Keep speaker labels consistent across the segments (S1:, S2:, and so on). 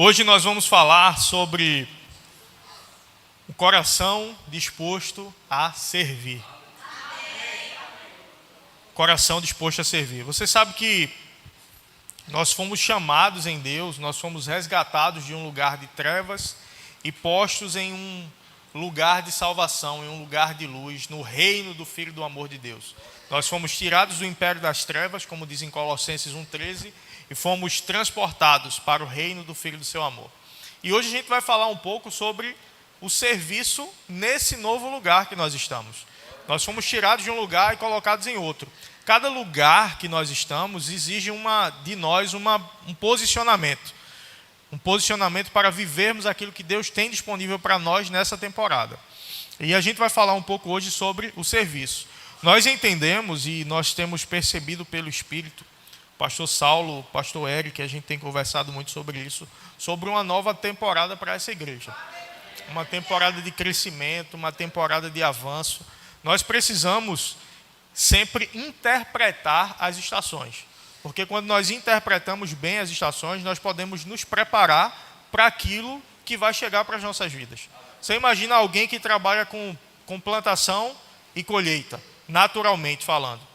S1: Hoje nós vamos falar sobre o coração disposto a servir. Coração disposto a servir. Você sabe que nós fomos chamados em Deus, nós fomos resgatados de um lugar de trevas e postos em um lugar de salvação, em um lugar de luz, no reino do Filho do amor de Deus. Nós fomos tirados do império das trevas, como diz em Colossenses 1,13, e fomos transportados para o reino do Filho do seu amor. E hoje a gente vai falar um pouco sobre o serviço nesse novo lugar que nós estamos. Nós fomos tirados de um lugar e colocados em outro. Cada lugar que nós estamos exige de nós um posicionamento. Um posicionamento para vivermos aquilo que Deus tem disponível para nós nessa temporada. E a gente vai falar um pouco hoje sobre o serviço. Nós entendemos e nós temos percebido pelo Espírito, pastor Saulo, pastor Eric, a gente tem conversado muito sobre isso, sobre uma nova temporada para essa igreja. Uma temporada de crescimento, uma temporada de avanço. Nós precisamos sempre interpretar as estações. Porque quando nós interpretamos bem as estações, nós podemos nos preparar para aquilo que vai chegar para as nossas vidas. Você imagina alguém que trabalha com plantação e colheita, naturalmente falando.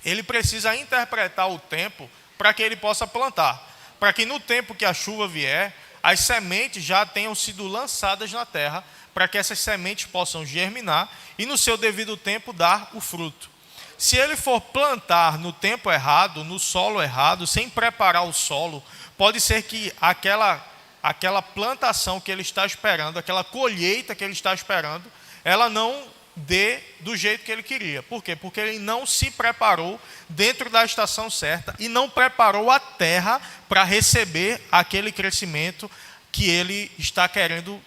S1: Ele precisa interpretar o tempo para que ele possa plantar. Para que no tempo que a chuva vier, as sementes já tenham sido lançadas na terra, para que essas sementes possam germinar e no seu devido tempo dar o fruto. Se ele for plantar no tempo errado, no solo errado, sem preparar o solo, pode ser que aquela plantação que ele está esperando, aquela colheita que ele está esperando, ela não dê do jeito que ele queria. Por quê? Porque ele não se preparou dentro da estação certa e não preparou a terra para receber aquele crescimento que ele está querendo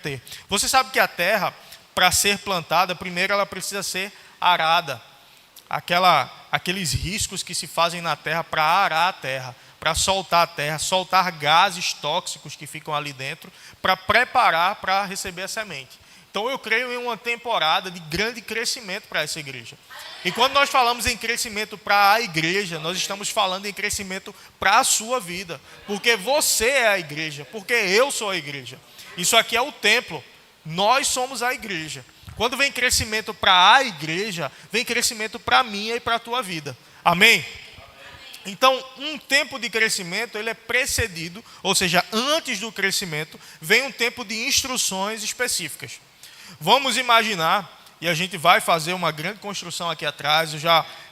S1: ter. Você sabe que a terra, para ser plantada, primeiro ela precisa ser arada. Aqueles riscos que se fazem na terra para arar a terra, para soltar a terra, soltar gases tóxicos que ficam ali dentro, para preparar para receber a semente. Então eu creio em uma temporada de grande crescimento para essa igreja. E quando nós falamos em crescimento para a igreja, nós estamos falando em crescimento para a sua vida. Porque você é a igreja, porque eu sou a igreja. Isso aqui é o templo, nós somos a igreja. Quando vem crescimento para a igreja, vem crescimento para a minha e para a tua vida. Amém? Então, um tempo de crescimento, ele é precedido, ou seja, antes do crescimento, vem um tempo de instruções específicas. Vamos imaginar, e a gente vai fazer uma grande construção aqui atrás,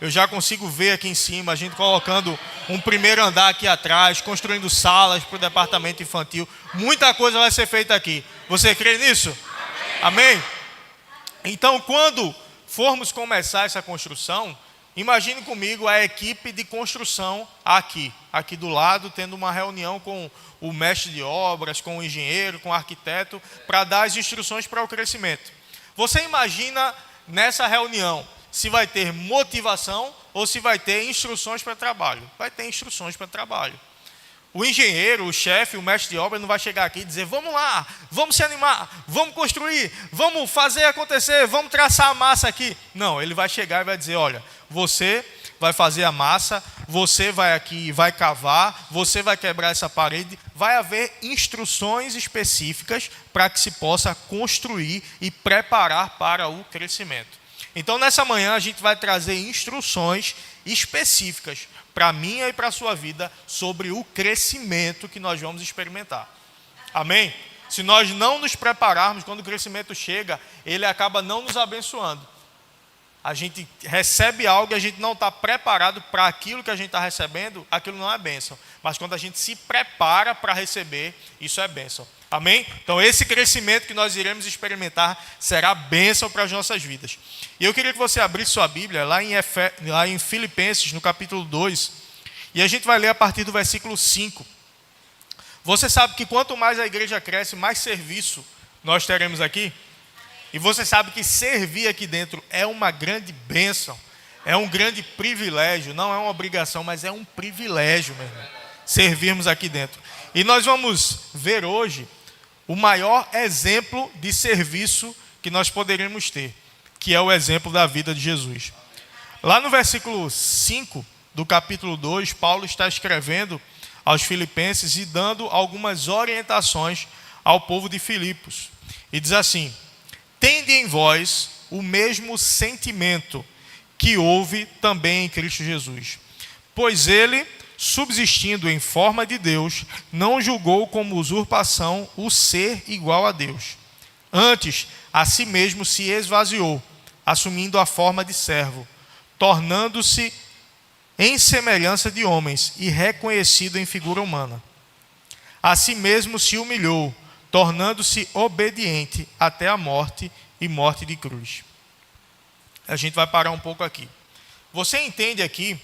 S1: eu já consigo ver aqui em cima, a gente colocando um primeiro andar aqui atrás, construindo salas para o departamento infantil. Muita coisa vai ser feita aqui. Você crê nisso? Amém? Então, quando formos começar essa construção, imagine comigo a equipe de construção aqui do lado, tendo uma reunião com o mestre de obras, com o engenheiro, com o arquiteto, para dar as instruções para o crescimento. Você imagina nessa reunião se vai ter motivação ou se vai ter instruções para trabalho? Vai ter instruções para trabalho. O engenheiro, o chefe, o mestre de obra não vai chegar aqui e dizer: vamos lá, vamos se animar, vamos construir, vamos fazer acontecer, vamos traçar a massa aqui. Não, ele vai chegar e vai dizer: olha, você vai fazer a massa, você vai aqui e vai cavar, você vai quebrar essa parede. Vai haver instruções específicas para que se possa construir e preparar para o crescimento. Então, nessa manhã, a gente vai trazer instruções específicas para a minha e para a sua vida sobre o crescimento que nós vamos experimentar. Amém? Se nós não nos prepararmos, quando o crescimento chega, ele acaba não nos abençoando. A gente recebe algo e a gente não está preparado para aquilo que a gente está recebendo, aquilo não é bênção. Mas quando a gente se prepara para receber, isso é bênção. Amém? Então esse crescimento que nós iremos experimentar será bênção para as nossas vidas. E eu queria que você abrisse sua Bíblia lá em Filipenses, no capítulo 2. E a gente vai ler a partir do versículo 5. Você sabe que quanto mais a igreja cresce, mais serviço nós teremos aqui? E você sabe que servir aqui dentro é uma grande bênção, é um grande privilégio, não é uma obrigação, mas é um privilégio, meu irmão, servirmos aqui dentro. E nós vamos ver hoje o maior exemplo de serviço que nós poderíamos ter, que é o exemplo da vida de Jesus. Lá no versículo 5 do capítulo 2, Paulo está escrevendo aos filipenses e dando algumas orientações ao povo de Filipos. E diz assim: tende em vós o mesmo sentimento que houve também em Cristo Jesus. Pois ele, subsistindo em forma de Deus, não julgou como usurpação o ser igual a Deus. Antes, a si mesmo se esvaziou, assumindo a forma de servo, tornando-se em semelhança de homens e reconhecido em figura humana. A si mesmo se humilhou, tornando-se obediente até a morte e morte de cruz. A gente vai parar um pouco aqui. Você entende aqui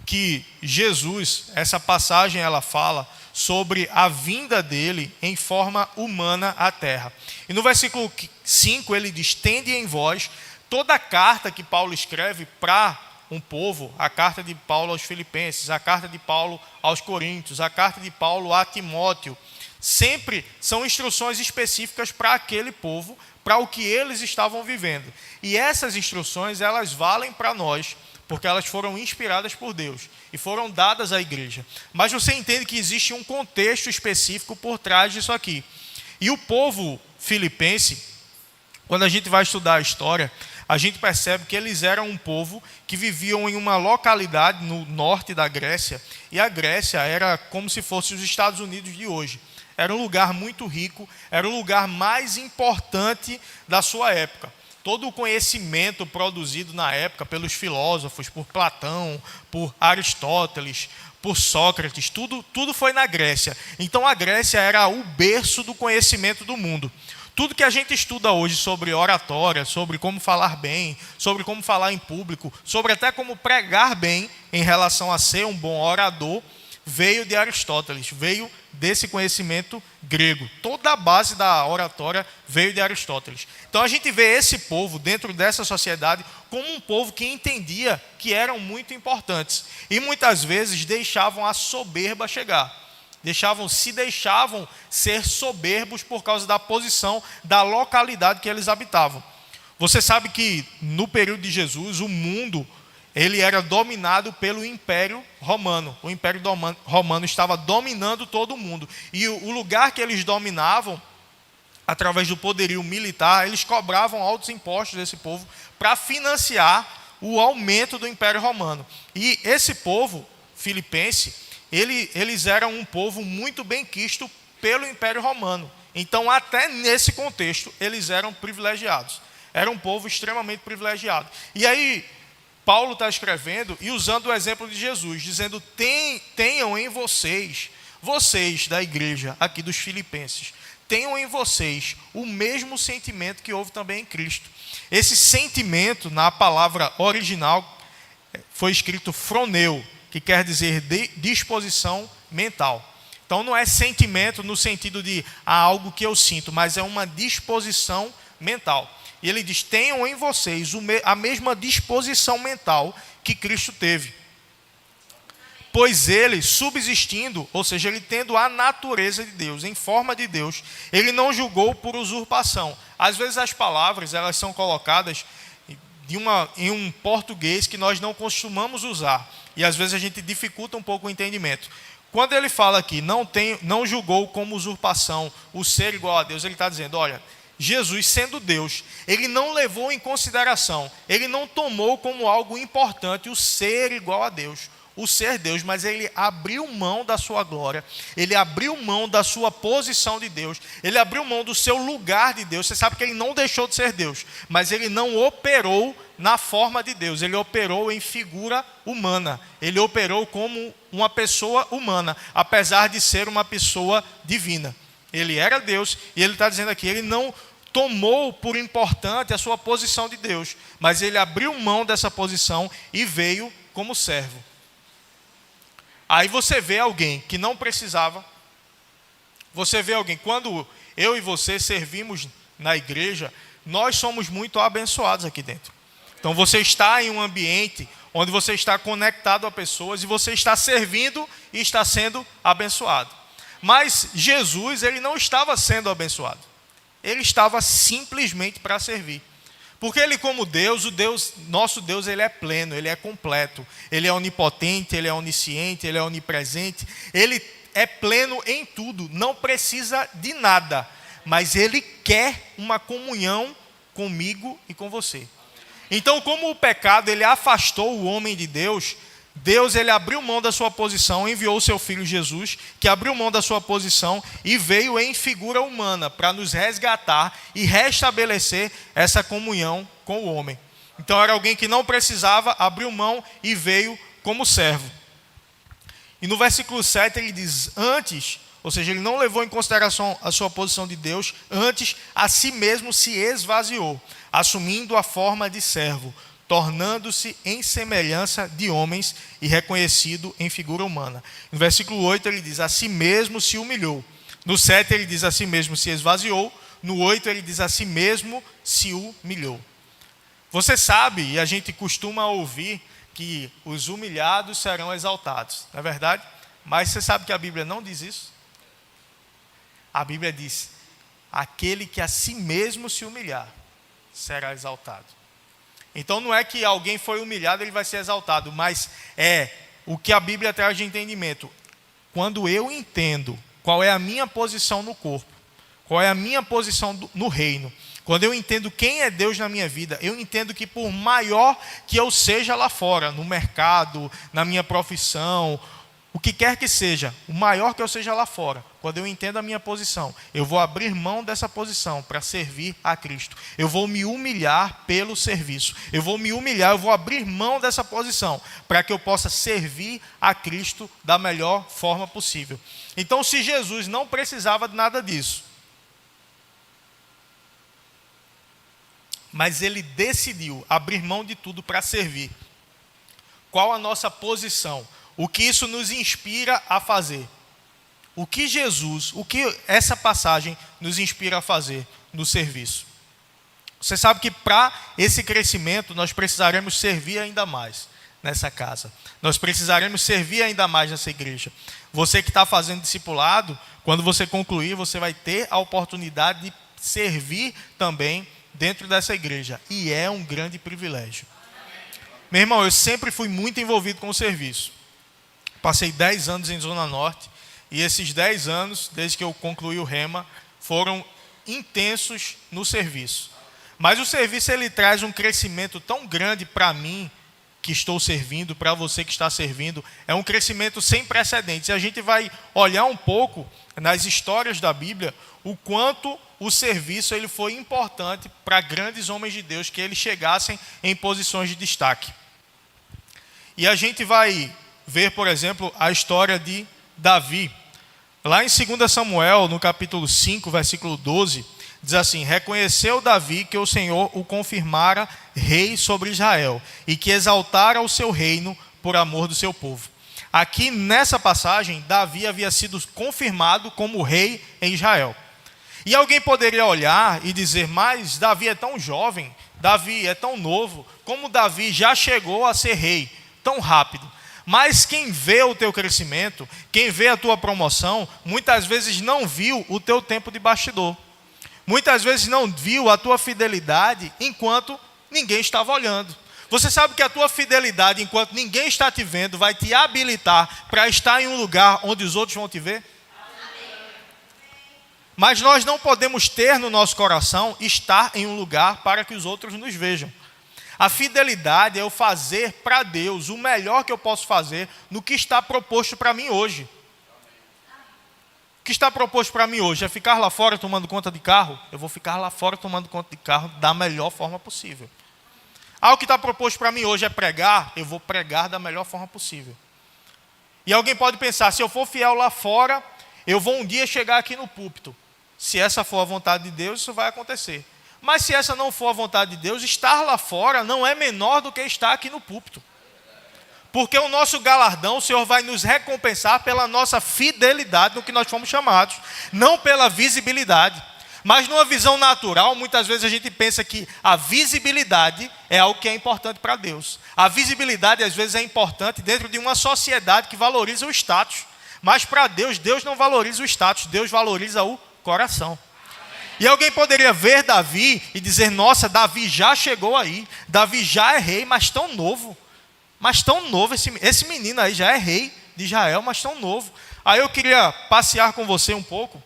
S1: que Jesus, essa passagem ela fala sobre a vinda dele em forma humana à terra. E no versículo 5 ele diz: tende em vós. Toda a carta que Paulo escreve para um povo, a carta de Paulo aos Filipenses, a carta de Paulo aos Coríntios, a carta de Paulo a Timóteo, sempre são instruções específicas para aquele povo, para o que eles estavam vivendo. E essas instruções, elas valem para nós, porque elas foram inspiradas por Deus e foram dadas à igreja. Mas você entende que existe um contexto específico por trás disso aqui. E o povo filipense, quando a gente vai estudar a história, a gente percebe que eles eram um povo que viviam em uma localidade no norte da Grécia, e a Grécia era como se fosse os Estados Unidos de hoje. Era um lugar muito rico, era o lugar mais importante da sua época. Todo o conhecimento produzido na época pelos filósofos, por Platão, por Aristóteles, por Sócrates, tudo foi na Grécia. Então a Grécia era o berço do conhecimento do mundo. Tudo que a gente estuda hoje sobre oratória, sobre como falar bem, sobre como falar em público, sobre até como pregar bem em relação a ser um bom orador, veio de Aristóteles, veio desse conhecimento grego. Toda a base da oratória veio de Aristóteles. Então a gente vê esse povo dentro dessa sociedade como um povo que entendia que eram muito importantes e muitas vezes deixavam a soberba chegar. Deixavam ser soberbos por causa da posição da localidade que eles habitavam. Você sabe que no período de Jesus o mundo ele era dominado pelo Império Romano. O Império Romano estava dominando todo o mundo. E o lugar que eles dominavam, através do poderio militar, eles cobravam altos impostos desse povo para financiar o aumento do Império Romano. E esse povo filipense, eles eram um povo muito bem quisto pelo Império Romano. Então, até nesse contexto, eles eram privilegiados. Era um povo extremamente privilegiado. E aí, Paulo está escrevendo e usando o exemplo de Jesus, dizendo: tenham em vocês da igreja aqui dos filipenses, tenham em vocês o mesmo sentimento que houve também em Cristo. Esse sentimento, na palavra original, foi escrito froneu, que quer dizer disposição mental. Então não é sentimento no sentido de algo que eu sinto, mas é uma disposição mental. E ele diz: tenham em vocês a mesma disposição mental que Cristo teve. Pois ele, subsistindo, ou seja, ele tendo a natureza de Deus, em forma de Deus, ele não julgou por usurpação. Às vezes as palavras elas são colocadas em um português que nós não costumamos usar. E às vezes a gente dificulta um pouco o entendimento. Quando ele fala aqui, não julgou como usurpação o ser igual a Deus, ele está dizendo: olha, Jesus, sendo Deus, ele não levou em consideração, ele não tomou como algo importante o ser igual a Deus, o ser Deus, mas ele abriu mão da sua glória, ele abriu mão da sua posição de Deus, ele abriu mão do seu lugar de Deus. Você sabe que ele não deixou de ser Deus, mas ele não operou na forma de Deus, ele operou em figura humana, ele operou como uma pessoa humana, apesar de ser uma pessoa divina. Ele era Deus e ele está dizendo aqui, ele não tomou por importante a sua posição de Deus, mas ele abriu mão dessa posição e veio como servo. Aí você vê alguém que não precisava, você vê alguém, quando eu e você servimos na igreja, nós somos muito abençoados aqui dentro. Então você está em um ambiente onde você está conectado a pessoas e você está servindo e está sendo abençoado. Mas Jesus, ele não estava sendo abençoado. Ele estava simplesmente para servir. Porque ele, como Deus, nosso Deus, ele é pleno, ele é completo. Ele é onipotente, ele é onisciente, ele é onipresente. Ele é pleno em tudo, não precisa de nada, mas Ele quer uma comunhão comigo e com você. Então, como o pecado ele afastou o homem de Deus, Deus ele abriu mão da sua posição, enviou o seu Filho Jesus, que abriu mão da sua posição e veio em figura humana para nos resgatar e restabelecer essa comunhão com o homem. Então era alguém que não precisava, abriu mão e veio como servo. E no versículo 7 ele diz, antes, ou seja, ele não levou em consideração a sua posição de Deus, antes a si mesmo se esvaziou, assumindo a forma de servo, tornando-se em semelhança de homens e reconhecido em figura humana. No versículo 8 ele diz, a si mesmo se humilhou. No 7 ele diz, a si mesmo se esvaziou. No 8 ele diz, a si mesmo se humilhou. Você sabe, e a gente costuma ouvir, que os humilhados serão exaltados, não é verdade? Mas você sabe que a Bíblia não diz isso? A Bíblia diz, aquele que a si mesmo se humilhar, será exaltado. Então não é que alguém foi humilhado, ele vai ser exaltado, mas é o que a Bíblia traz de entendimento. Quando eu entendo qual é a minha posição no corpo, qual é a minha posição no reino, quando eu entendo quem é Deus na minha vida, eu entendo que por maior que eu seja lá fora, no mercado, na minha profissão, o que quer que seja, o maior que eu seja lá fora, quando eu entendo a minha posição, eu vou abrir mão dessa posição para servir a Cristo. Eu vou me humilhar pelo serviço. Eu vou me humilhar, eu vou abrir mão dessa posição para que eu possa servir a Cristo da melhor forma possível. Então, se Jesus não precisava de nada disso, mas ele decidiu abrir mão de tudo para servir, qual a nossa posição? O que isso nos inspira a fazer? O que essa passagem nos inspira a fazer no serviço? Você sabe que para esse crescimento nós precisaremos servir ainda mais nessa casa. Nós precisaremos servir ainda mais nessa igreja. Você que está fazendo discipulado, quando você concluir, você vai ter a oportunidade de servir também dentro dessa igreja. E é um grande privilégio. Meu irmão, eu sempre fui muito envolvido com o serviço. Passei 10 anos em Zona Norte e esses 10 anos, desde que eu concluí o Rema, foram intensos no serviço. Mas o serviço ele traz um crescimento tão grande para mim, que estou servindo, para você que está servindo, é um crescimento sem precedentes. E a gente vai olhar um pouco nas histórias da Bíblia, o quanto o serviço ele foi importante para grandes homens de Deus, que eles chegassem em posições de destaque. E a gente vai ver, por exemplo, a história de Davi. Lá em 2 Samuel, no capítulo 5, versículo 12, diz assim, reconheceu Davi que o Senhor o confirmara rei sobre Israel e que exaltara o seu reino por amor do seu povo. Aqui nessa passagem, Davi havia sido confirmado como rei em Israel. E alguém poderia olhar e dizer, mas Davi é tão jovem, Davi é tão novo, como Davi já chegou a ser rei tão rápido? Mas quem vê o teu crescimento, quem vê a tua promoção, muitas vezes não viu o teu tempo de bastidor. Muitas vezes não viu a tua fidelidade enquanto ninguém estava olhando. Você sabe que a tua fidelidade enquanto ninguém está te vendo vai te habilitar para estar em um lugar onde os outros vão te ver? Mas nós não podemos ter no nosso coração estar em um lugar para que os outros nos vejam. A fidelidade é eu fazer para Deus o melhor que eu posso fazer no que está proposto para mim hoje. O que está proposto para mim hoje é ficar lá fora tomando conta de carro? Eu vou ficar lá fora tomando conta de carro da melhor forma possível. O que está proposto para mim hoje é pregar? Eu vou pregar da melhor forma possível. E alguém pode pensar, se eu for fiel lá fora, eu vou um dia chegar aqui no púlpito. Se essa for a vontade de Deus, isso vai acontecer. Mas se essa não for a vontade de Deus, estar lá fora não é menor do que estar aqui no púlpito. Porque o nosso galardão, o Senhor vai nos recompensar pela nossa fidelidade no que nós fomos chamados, não pela visibilidade. Mas numa visão natural, muitas vezes a gente pensa que a visibilidade é algo que é importante para Deus. A visibilidade às vezes é importante dentro de uma sociedade que valoriza o status. Mas para Deus, Deus não valoriza o status, Deus valoriza o coração. E alguém poderia ver Davi e dizer, nossa, Davi já chegou aí, Davi já é rei, mas tão novo, esse menino aí já é rei de Israel, mas tão novo. Aí eu queria passear com você um pouco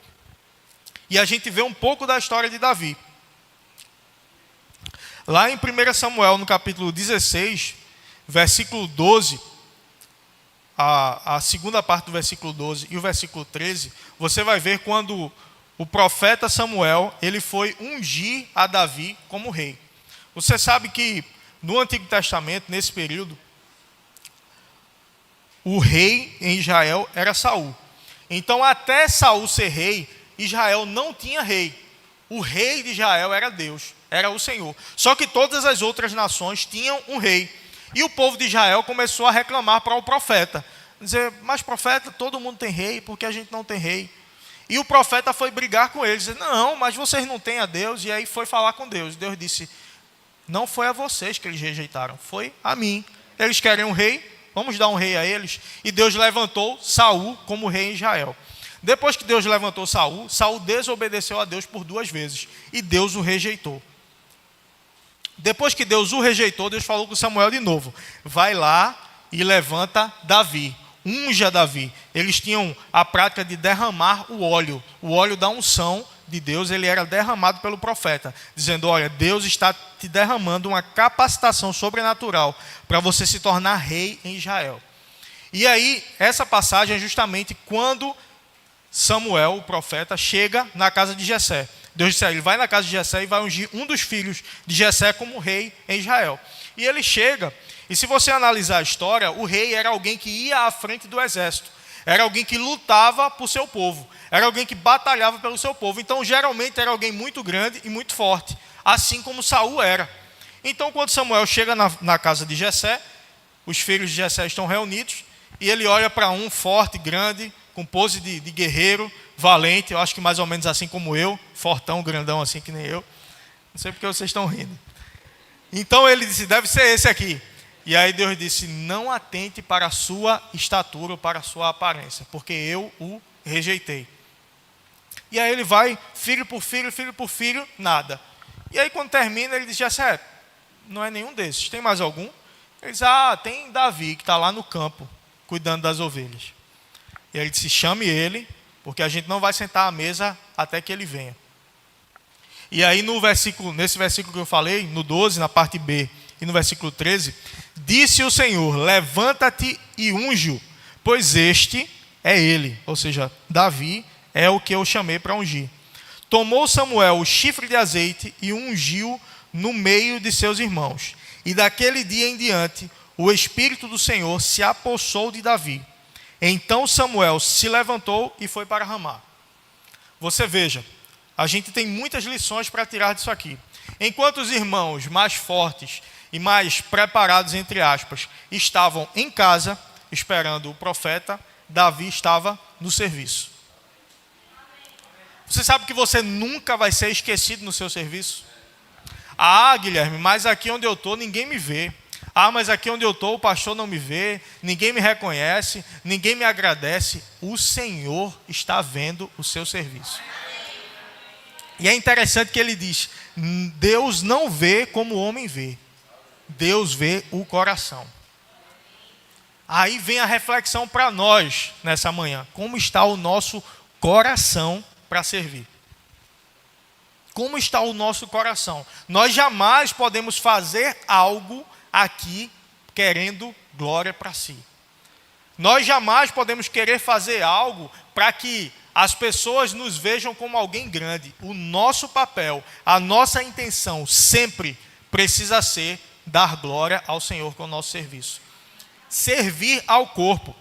S1: e a gente vê um pouco da história de Davi. Lá em 1 Samuel, no capítulo 16, versículo 12, a segunda parte do versículo 12 e o versículo 13, você vai ver quando o profeta Samuel, ele foi ungir a Davi como rei. Você sabe que no Antigo Testamento, nesse período, o rei em Israel era Saul. Então, até Saul ser rei, Israel não tinha rei. O rei de Israel era Deus, era o Senhor. Só que todas as outras nações tinham um rei. E o povo de Israel começou a reclamar para o profeta. Dizer, mas profeta, todo mundo tem rei, por que a gente não tem rei? E o profeta foi brigar com eles. Dizer, não, mas vocês não têm a Deus. E aí foi falar com Deus. Deus disse, não foi a vocês que eles rejeitaram, foi a mim. Eles querem um rei, vamos dar um rei a eles. E Deus levantou Saul como rei em Israel. Depois que Deus levantou Saul, Saul desobedeceu a Deus por 2 vezes. E Deus o rejeitou. Depois que Deus o rejeitou, Deus falou com Samuel de novo. Vai lá e levanta Davi. Unja Davi. Eles tinham a prática de derramar o óleo. O óleo da unção de Deus, ele era derramado pelo profeta. Dizendo, olha, Deus está te derramando uma capacitação sobrenatural para você se tornar rei em Israel. E aí, essa passagem é justamente quando Samuel, o profeta, chega na casa de Jessé. Deus disse a ele, vai na casa de Jessé e vai ungir um dos filhos de Jessé como rei em Israel. E ele chega, e se você analisar a história, o rei era alguém que ia à frente do exército. Era alguém que lutava por seu povo. Era alguém que batalhava pelo seu povo. Então, geralmente, era alguém muito grande e muito forte. Assim como Saul era. Então, quando Samuel chega na casa de Jessé, os filhos de Jessé estão reunidos, e ele olha para um forte, grande, com pose de guerreiro, valente, eu acho que mais ou menos assim como eu, fortão, grandão assim que nem eu. Não sei porque vocês estão rindo. Então ele disse, deve ser esse aqui. E aí Deus disse, não atente para a sua estatura ou para a sua aparência, porque eu o rejeitei. E aí ele vai, filho por filho, nada. E aí quando termina, ele diz, Jessé, não é nenhum desses, tem mais algum? Ele diz, tem Davi, que está lá no campo, cuidando das ovelhas. E ele disse, chame ele, porque a gente não vai sentar à mesa até que ele venha. E aí nesse versículo que eu falei, no 12, na parte B, e no versículo 13, disse o Senhor, levanta-te e unge-o, pois este é ele. Ou seja, Davi é o que eu chamei para ungir. Tomou Samuel o chifre de azeite e ungiu no meio de seus irmãos. E daquele dia em diante, o Espírito do Senhor se apossou de Davi. Então Samuel se levantou e foi para Ramá. Você veja, a gente tem muitas lições para tirar disso aqui. Enquanto os irmãos mais fortes e mais preparados, entre aspas, estavam em casa, esperando o profeta, Davi estava no serviço. Você sabe que você nunca vai ser esquecido no seu serviço? Guilherme, mas aqui onde eu estou ninguém me vê. Mas aqui onde eu estou o pastor não me vê, ninguém me reconhece, ninguém me agradece. O Senhor está vendo o seu serviço. E é interessante que ele diz, Deus não vê como o homem vê. Deus vê o coração. Aí vem a reflexão para nós nessa manhã. Como está o nosso coração para servir? Como está o nosso coração? Nós jamais podemos fazer algo aqui querendo glória para si. Nós jamais podemos querer fazer algo para que as pessoas nos vejam como alguém grande. O nosso papel, a nossa intenção sempre precisa ser dar glória ao Senhor com o nosso serviço. Servir ao corpo.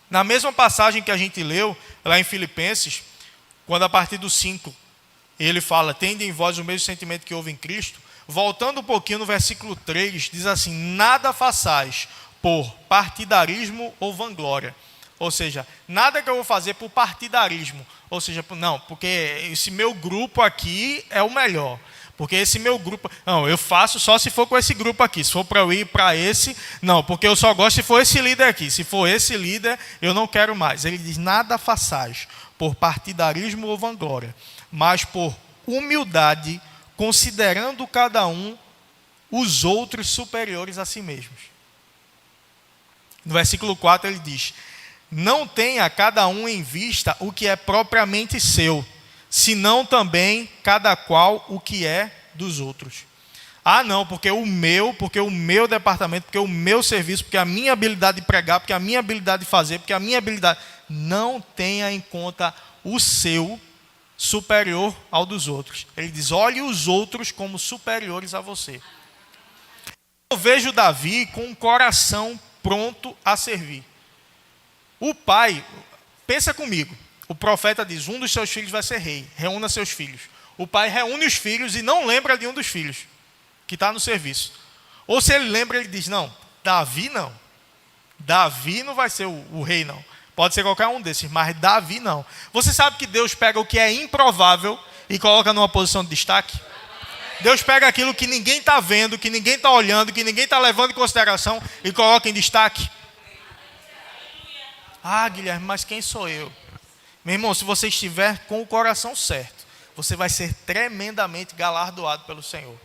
S1: Na mesma passagem que a gente leu, lá em Filipenses, quando a partir do 5, ele fala, tende em vós o mesmo sentimento que houve em Cristo, voltando um pouquinho no versículo 3, diz assim, nada façais por partidarismo ou vanglória. Ou seja, nada que eu vou fazer por partidarismo. Ou seja, não, porque esse meu grupo aqui é o melhor. Porque esse meu grupo... Não, eu faço só se for com esse grupo aqui. Se for para eu ir para esse... Não, porque eu só gosto se for esse líder aqui. Se for esse líder, eu não quero mais. Ele diz, nada façais por partidarismo ou vanglória, mas por humildade, considerando cada um os outros superiores a si mesmos. No versículo 4 ele diz, Não tenha cada um em vista o que é propriamente seu, senão também cada qual o que é dos outros. Ah, não, porque o meu departamento, porque o meu serviço, porque a minha habilidade de pregar, porque a minha habilidade de fazer, porque a minha habilidade... Não tenha em conta o seu superior ao dos outros. Ele diz, olhe os outros como superiores a você. Eu vejo Davi com um coração pronto a servir. O pai, pensa comigo, o profeta diz, um dos seus filhos vai ser rei, reúna seus filhos. O pai reúne os filhos e não lembra de um dos filhos que está no serviço. Ou se ele lembra, ele diz, não, Davi não. Davi não vai ser o rei não. Pode ser qualquer um desses, mas Davi não. Você sabe que Deus pega o que é improvável e coloca numa posição de destaque? Deus pega aquilo que ninguém está vendo, que ninguém está olhando, que ninguém está levando em consideração e coloca em destaque. Ah, Guilherme, mas quem sou eu? Meu irmão, se você estiver com o coração certo, você vai ser tremendamente galardoado pelo Senhor.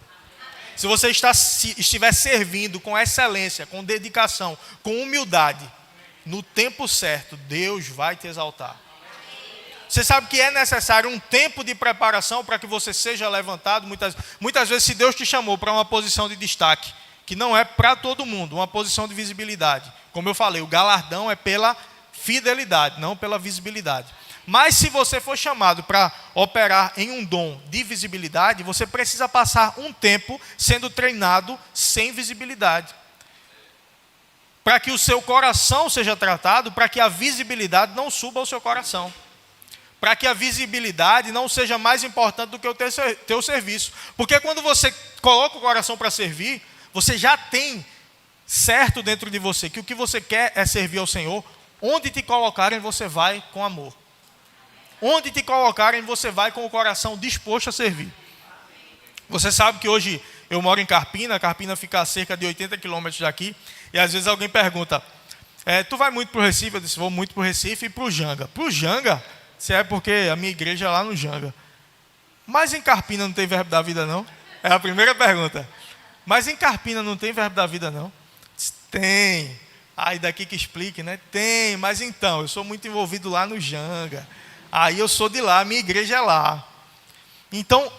S1: Se você estiver servindo com excelência, com dedicação, com humildade, no tempo certo, Deus vai te exaltar. Você sabe que é necessário um tempo de preparação para que você seja levantado. Muitas vezes, se Deus te chamou para uma posição de destaque, que não é para todo mundo, uma posição de visibilidade. Como eu falei, o galardão é pela fidelidade, não pela visibilidade. Mas se você for chamado para operar em um dom de visibilidade, você precisa passar um tempo sendo treinado sem visibilidade. Para que o seu coração seja tratado, para que a visibilidade não suba ao seu coração. Para que a visibilidade não seja mais importante do que o teu serviço. Porque quando você coloca o coração para servir, você já tem certo dentro de você que o que você quer é servir ao Senhor. Onde te colocarem, você vai com amor. Onde te colocarem, você vai com o coração disposto a servir. Você sabe que hoje eu moro em Carpina. Carpina fica a cerca de 80 quilômetros daqui. E às vezes alguém pergunta, tu vai muito para o Recife? Eu disse, vou muito para o Recife e para o Janga. Para o Janga, se é porque a minha igreja é lá no Janga. Mas em Carpina não tem verbo da vida não? É a primeira pergunta. Mas em Carpina não tem verbo da vida não? Tem. Aí daqui que explique, né? Tem, mas então, eu sou muito envolvido lá no Janga. Aí eu sou de lá, a minha igreja é lá. Então,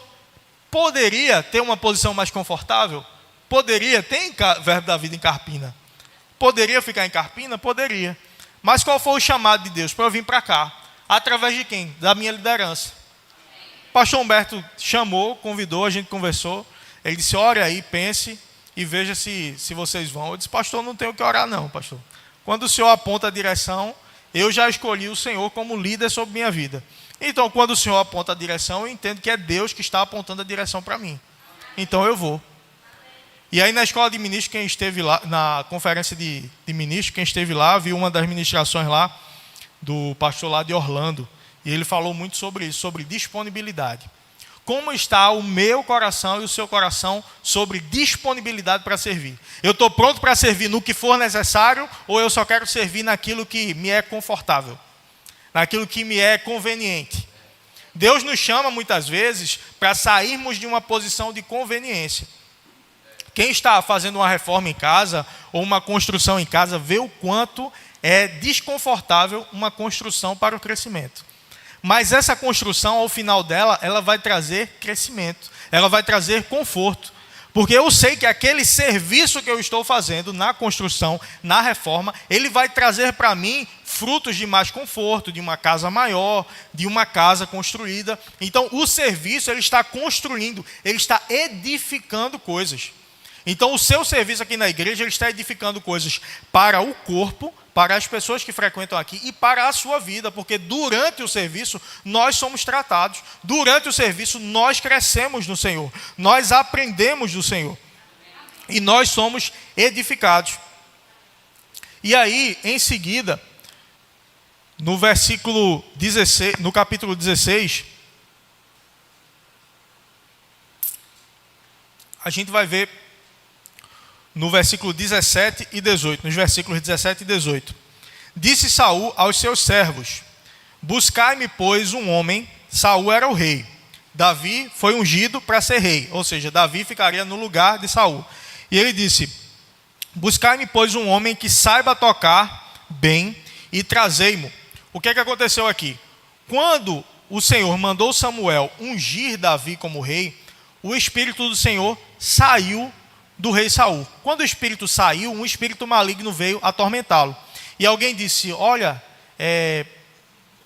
S1: poderia ter uma posição mais confortável? Poderia, tem verbo da vida em Carpina. Poderia ficar em Carpina? Poderia. Mas qual foi o chamado de Deus? Para eu vir para cá. Através de quem? Da minha liderança. O pastor Humberto chamou, convidou, a gente conversou. Ele disse, ore aí, pense e veja se vocês vão. Eu disse, pastor, não tenho que orar não, pastor. Quando o senhor aponta a direção, eu já escolhi o Senhor como líder sobre minha vida. Então, quando o Senhor aponta a direção, eu entendo que é Deus que está apontando a direção para mim. Então, eu vou. E aí, na escola de ministros, quem esteve lá, na conferência de ministros, quem esteve lá, viu uma das ministrações lá, do pastor lá de Orlando. E ele falou muito sobre isso, sobre disponibilidade. Como está o meu coração e o seu coração sobre disponibilidade para servir? Eu estou pronto para servir no que for necessário ou eu só quero servir naquilo que me é confortável? Naquilo que me é conveniente? Deus nos chama muitas vezes para sairmos de uma posição de conveniência. Quem está fazendo uma reforma em casa ou uma construção em casa, vê o quanto é desconfortável uma construção para o crescimento. Mas essa construção, ao final dela, ela vai trazer crescimento. Ela vai trazer conforto. Porque eu sei que aquele serviço que eu estou fazendo na construção, na reforma, ele vai trazer para mim frutos de mais conforto, de uma casa maior, de uma casa construída. Então, o serviço, ele está construindo, ele está edificando coisas. Então, o seu serviço aqui na igreja, ele está edificando coisas para o corpo, para as pessoas que frequentam aqui e para a sua vida, porque durante o serviço nós somos tratados, durante o serviço nós crescemos no Senhor, nós aprendemos do Senhor e nós somos edificados. E aí, em seguida, no versículo 16, no capítulo 16, a gente vai ver no versículo 17 e 18, nos versículos 17 e 18. Disse Saul aos seus servos, buscai-me, pois, um homem. Saul era o rei. Davi foi ungido para ser rei, ou seja, Davi ficaria no lugar de Saul. E ele disse, buscai-me, pois, um homem que saiba tocar bem e trazei-mo. O que é que aconteceu aqui? Quando o Senhor mandou Samuel ungir Davi como rei, o Espírito do Senhor saiu do rei Saul. Quando o Espírito saiu, um espírito maligno veio atormentá-lo. E alguém disse, olha,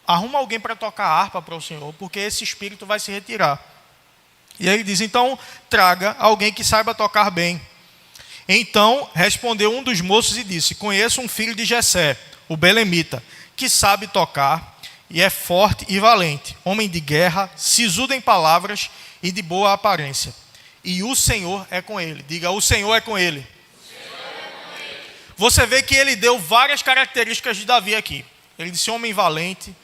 S1: arruma alguém para tocar harpa para o Senhor, porque esse espírito vai se retirar. E aí ele diz, então traga alguém que saiba tocar bem. Então respondeu um dos moços e disse, conheço um filho de Jessé, o belemita, que sabe tocar e é forte e valente, homem de guerra, sisudo em palavras e de boa aparência. E o Senhor é com ele. Diga, o Senhor é com ele. Você vê que ele deu várias características de Davi aqui. Ele disse homem valente,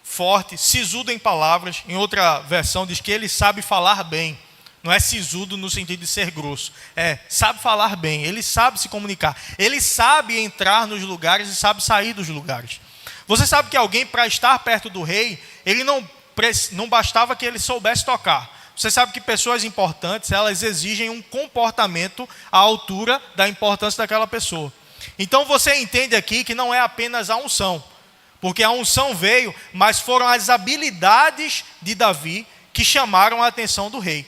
S1: forte, sisudo em palavras. Em outra versão diz que ele sabe falar bem. Não é sisudo no sentido de ser grosso. Sabe falar bem, ele sabe se comunicar. Ele sabe entrar nos lugares e sabe sair dos lugares. Você sabe que alguém, para estar perto do rei, ele não bastava que ele soubesse tocar. Você sabe que pessoas importantes, elas exigem um comportamento à altura da importância daquela pessoa. Então você entende aqui que não é apenas a unção. Porque a unção veio, mas foram as habilidades de Davi que chamaram a atenção do rei.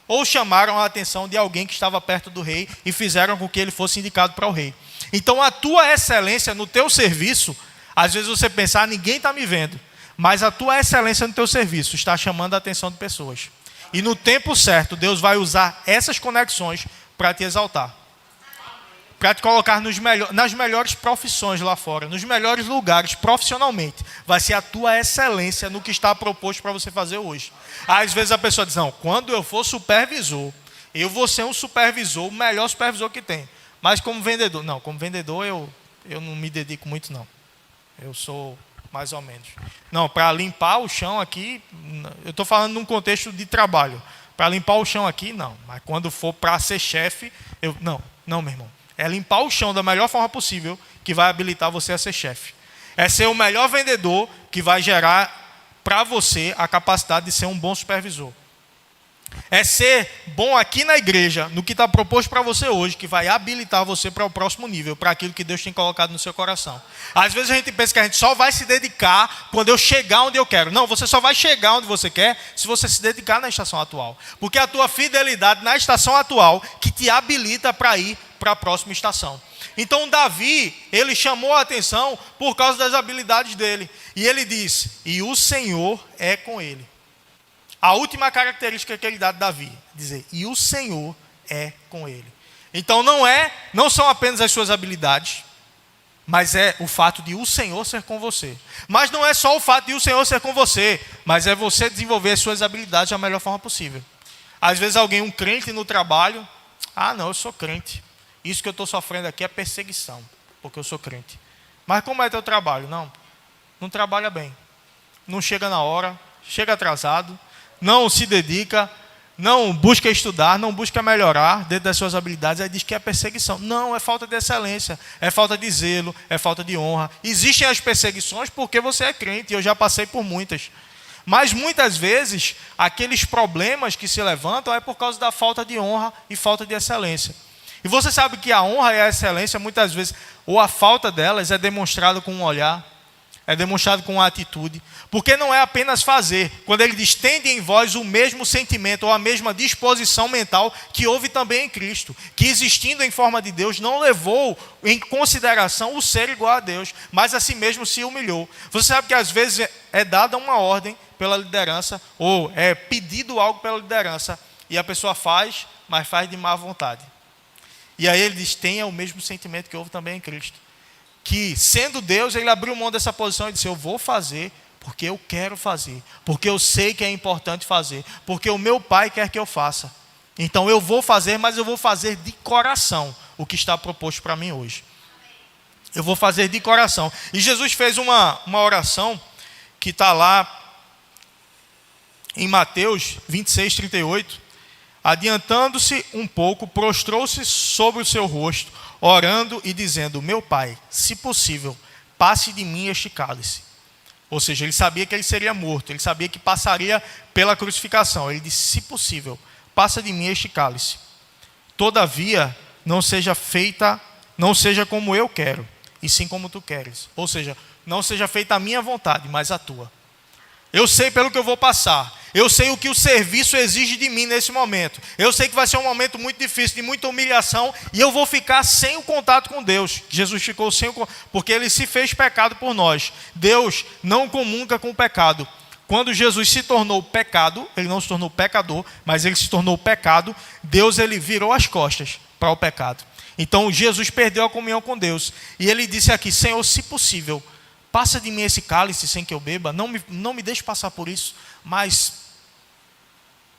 S1: Ou chamaram a atenção de alguém que estava perto do rei e fizeram com que ele fosse indicado para o rei. Então a tua excelência no teu serviço, às vezes você pensa, ninguém está me vendo. Mas a tua excelência no teu serviço está chamando a atenção de pessoas. E no tempo certo, Deus vai usar essas conexões para te exaltar. Para te colocar nas melhores profissões lá fora, nos melhores lugares, profissionalmente. Vai ser a tua excelência no que está proposto para você fazer hoje. Às vezes a pessoa diz, não, quando eu for supervisor, eu vou ser um supervisor, o melhor supervisor que tem. Mas como vendedor, não, como vendedor eu não me dedico muito não. Eu sou mais ou menos. Não, para limpar o chão aqui, eu estou falando num contexto de trabalho. Para limpar o chão aqui, não. Mas quando for para ser chefe, não, meu irmão. É limpar o chão da melhor forma possível que vai habilitar você a ser chefe. É ser o melhor vendedor que vai gerar para você a capacidade de ser um bom supervisor. É ser bom aqui na igreja, no que está proposto para você hoje, que vai habilitar você para o próximo nível, para aquilo que Deus tem colocado no seu coração. Às vezes a gente pensa que a gente só vai se dedicar quando eu chegar onde eu quero. Não, você só vai chegar onde você quer se você se dedicar na estação atual. Porque é a tua fidelidade na estação atual que te habilita para ir para a próxima estação. Então Davi, ele chamou a atenção por causa das habilidades dele. E ele disse, e o Senhor é com ele. A última característica que ele dá de Davi, dizer, e o Senhor é com ele. Então não são apenas as suas habilidades, mas é o fato de o Senhor ser com você. Mas não é só o fato de o Senhor ser com você, mas é você desenvolver as suas habilidades da melhor forma possível. Às vezes um crente no trabalho, não, eu sou crente. Isso que eu estou sofrendo aqui é perseguição, porque eu sou crente. Mas como é teu trabalho? Não trabalha bem. Não chega na hora, chega atrasado, não se dedica, não busca estudar, não busca melhorar dentro das suas habilidades, aí diz que é perseguição. Não, é falta de excelência, é falta de zelo, é falta de honra. Existem as perseguições porque você é crente, eu já passei por muitas. Mas muitas vezes, aqueles problemas que se levantam é por causa da falta de honra e falta de excelência. E você sabe que a honra e a excelência, muitas vezes, ou a falta delas é demonstrada com um olhar, é demonstrado com uma atitude, porque não é apenas fazer. Quando ele diz, tende em vós o mesmo sentimento ou a mesma disposição mental que houve também em Cristo, que existindo em forma de Deus, não levou em consideração o ser igual a Deus, mas a si mesmo se humilhou. Você sabe que às vezes é dada uma ordem pela liderança, ou é pedido algo pela liderança, e a pessoa faz, mas faz de má vontade. E aí ele diz, tenha o mesmo sentimento que houve também em Cristo. Que, sendo Deus, ele abriu mão dessa posição e disse, eu vou fazer porque eu quero fazer, porque eu sei que é importante fazer, porque o meu Pai quer que eu faça. Então eu vou fazer, mas eu vou fazer de coração o que está proposto para mim hoje. Eu vou fazer de coração. E Jesus fez uma oração que está lá em Mateus 26, 38. Adiantando-se um pouco, prostrou-se sobre o seu rosto, orando e dizendo, meu Pai, se possível, passe de mim este cálice. Ou seja, ele sabia que ele seria morto, ele sabia que passaria pela crucificação. Ele disse, se possível, passa de mim este cálice. Todavia, não seja como eu quero, e sim como tu queres. Ou seja, não seja feita a minha vontade, mas a tua. Eu sei pelo que eu vou passar. Eu sei o que o serviço exige de mim nesse momento. Eu sei que vai ser um momento muito difícil, de muita humilhação, e eu vou ficar sem o contato com Deus. Jesus ficou sem porque ele se fez pecado por nós. Deus não comunga com o pecado. Quando Jesus se tornou pecado, ele não se tornou pecador, mas ele se tornou pecado, Deus ele virou as costas para o pecado. Então Jesus perdeu a comunhão com Deus. E ele disse aqui: Senhor, se possível, passa de mim esse cálice sem que eu beba, não me deixe passar por isso, mas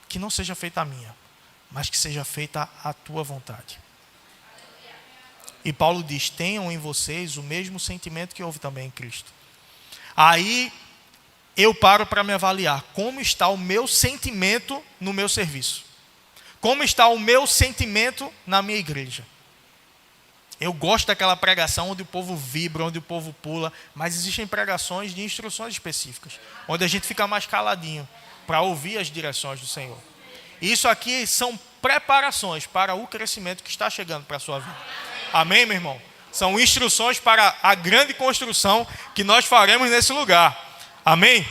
S1: que não seja feita a minha, mas que seja feita a tua vontade. E Paulo diz: tenham em vocês o mesmo sentimento que houve também em Cristo. Aí eu paro para me avaliar, como está o meu sentimento no meu serviço? Como está o meu sentimento na minha igreja? Eu gosto daquela pregação onde o povo vibra, onde o povo pula, mas existem pregações de instruções específicas, onde a gente fica mais caladinho para ouvir as direções do Senhor. Isso aqui são preparações para o crescimento que está chegando para a sua vida. Amém, meu irmão? São instruções para a grande construção que nós faremos nesse lugar. Amém?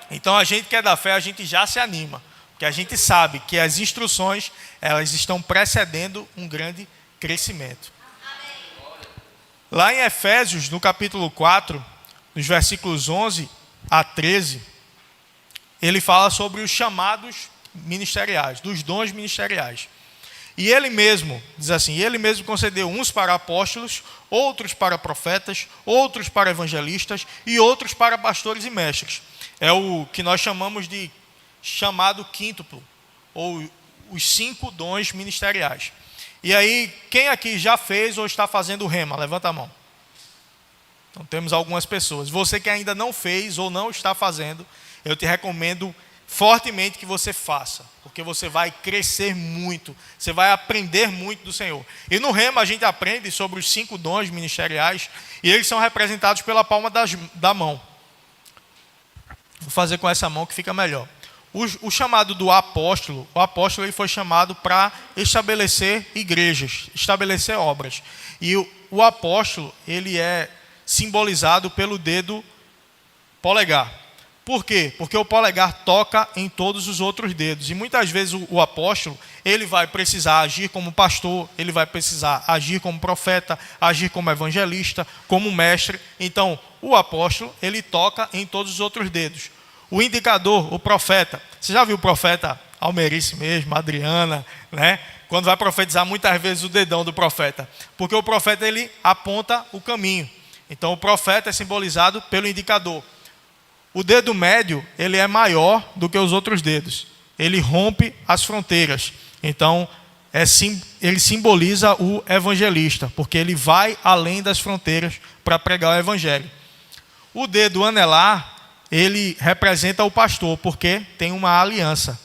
S1: Então a gente que é da fé, a gente já se anima, porque a gente sabe que as instruções, elas estão precedendo um grande crescimento. Lá em Efésios, no capítulo 4, nos versículos 11 a 13, ele fala sobre os chamados ministeriais, dos dons ministeriais. E ele mesmo, diz assim, ele mesmo concedeu uns para apóstolos, outros para profetas, outros para evangelistas e outros para pastores e mestres. É o que nós chamamos de chamado quíntuplo, ou os 5 dons ministeriais. E aí, quem aqui já fez ou está fazendo rema? Levanta a mão. Então temos algumas pessoas. Você que ainda não fez ou não está fazendo, eu te recomendo fortemente que você faça, porque você vai crescer muito, você vai aprender muito do Senhor. E no rema a gente aprende sobre os 5 dons ministeriais, e eles são representados pela palma da mão. Vou fazer com essa mão que fica melhor. O chamado do apóstolo, o apóstolo ele foi chamado para estabelecer igrejas, estabelecer obras. E o apóstolo, ele é simbolizado pelo dedo polegar. Por quê? Porque o polegar toca em todos os outros dedos. E muitas vezes o apóstolo, ele vai precisar agir como pastor, ele vai precisar agir como profeta, agir como evangelista, como mestre. Então, o apóstolo, ele toca em todos os outros dedos. O indicador, o profeta. Você já viu o profeta Almerice mesmo, Adriana, né? Quando vai profetizar, muitas vezes o dedão do profeta. Porque o profeta, ele aponta o caminho. Então, o profeta é simbolizado pelo indicador. O dedo médio, ele é maior do que os outros dedos. Ele rompe as fronteiras. Então, ele simboliza o evangelista, porque ele vai além das fronteiras para pregar o evangelho. O dedo anelar, ele representa o pastor, porque tem uma aliança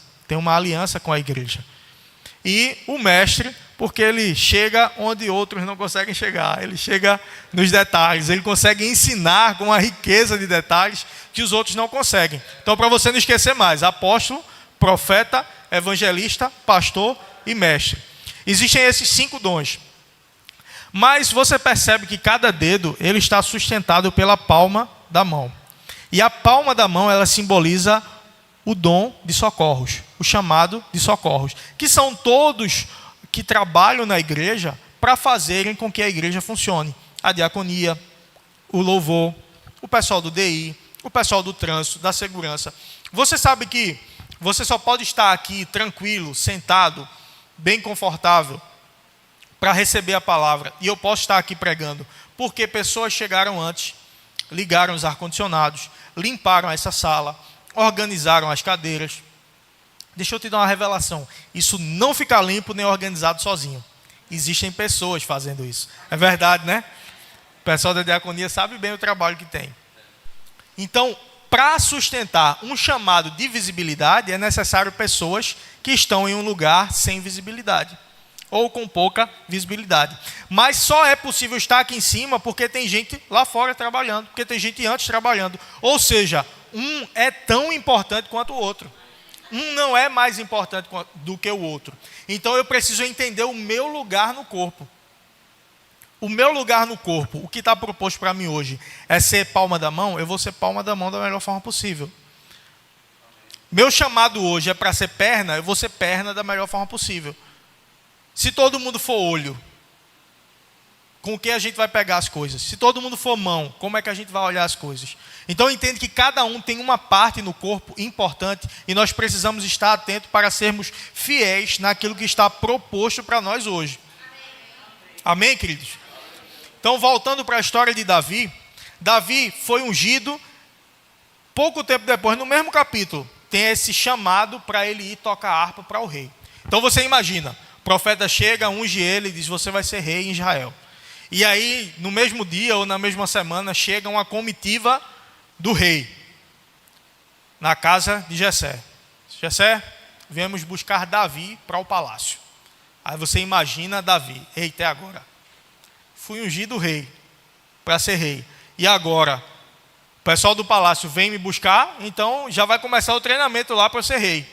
S1: com a igreja. E o mestre, porque ele chega onde outros não conseguem chegar, ele chega nos detalhes, ele consegue ensinar com uma riqueza de detalhes que os outros não conseguem. Então, para você não esquecer mais, apóstolo, profeta, evangelista, pastor e mestre. Existem esses 5 dons. Mas você percebe que cada dedo, ele está sustentado pela palma da mão. E a palma da mão, ela simboliza o dom de socorros, o chamado de socorros, que são todos que trabalham na igreja para fazerem com que a igreja funcione. A diaconia, o louvor, o pessoal do DI, o pessoal do trânsito, da segurança. Você sabe que você só pode estar aqui tranquilo, sentado, bem confortável, para receber a palavra. E eu posso estar aqui pregando, porque pessoas chegaram antes, ligaram os ar-condicionados, limparam essa sala, organizaram as cadeiras. Deixa eu te dar uma revelação. Isso não fica limpo nem organizado sozinho. Existem pessoas fazendo isso. É verdade, né? O pessoal da diaconia sabe bem o trabalho que tem. Então, para sustentar um chamado de visibilidade, é necessário pessoas que estão em um lugar sem visibilidade, ou com pouca visibilidade. Mas só é possível estar aqui em cima porque tem gente lá fora trabalhando, porque tem gente antes trabalhando. Ou seja, um é tão importante quanto o outro. Um não é mais importante do que o outro. Então eu preciso entender o meu lugar no corpo. o meu lugar no corpo, o que está proposto para mim hoje, é ser palma da mão, eu vou ser palma da mão da melhor forma possível. Meu chamado hoje é para ser perna, eu vou ser perna da melhor forma possível. Se todo mundo for olho, com o que a gente vai pegar as coisas? Se todo mundo for mão, como é que a gente vai olhar as coisas? Então entende que cada um tem uma parte no corpo importante e nós precisamos estar atentos para sermos fiéis naquilo que está proposto para nós hoje. Amém, queridos? Então, voltando para a história de Davi, Davi foi ungido, pouco tempo depois, no mesmo capítulo, tem esse chamado para ele ir tocar harpa para o rei. Então você imagina, o profeta chega, unge ele e diz, você vai ser rei em Israel. E aí, no mesmo dia ou na mesma semana, chega uma comitiva do rei, na casa de Jessé. Jessé, viemos buscar Davi para o palácio. Aí você imagina Davi, eita, é agora. Fui ungido rei, para ser rei. E agora, o pessoal do palácio vem me buscar, então já vai começar o treinamento lá para eu ser rei.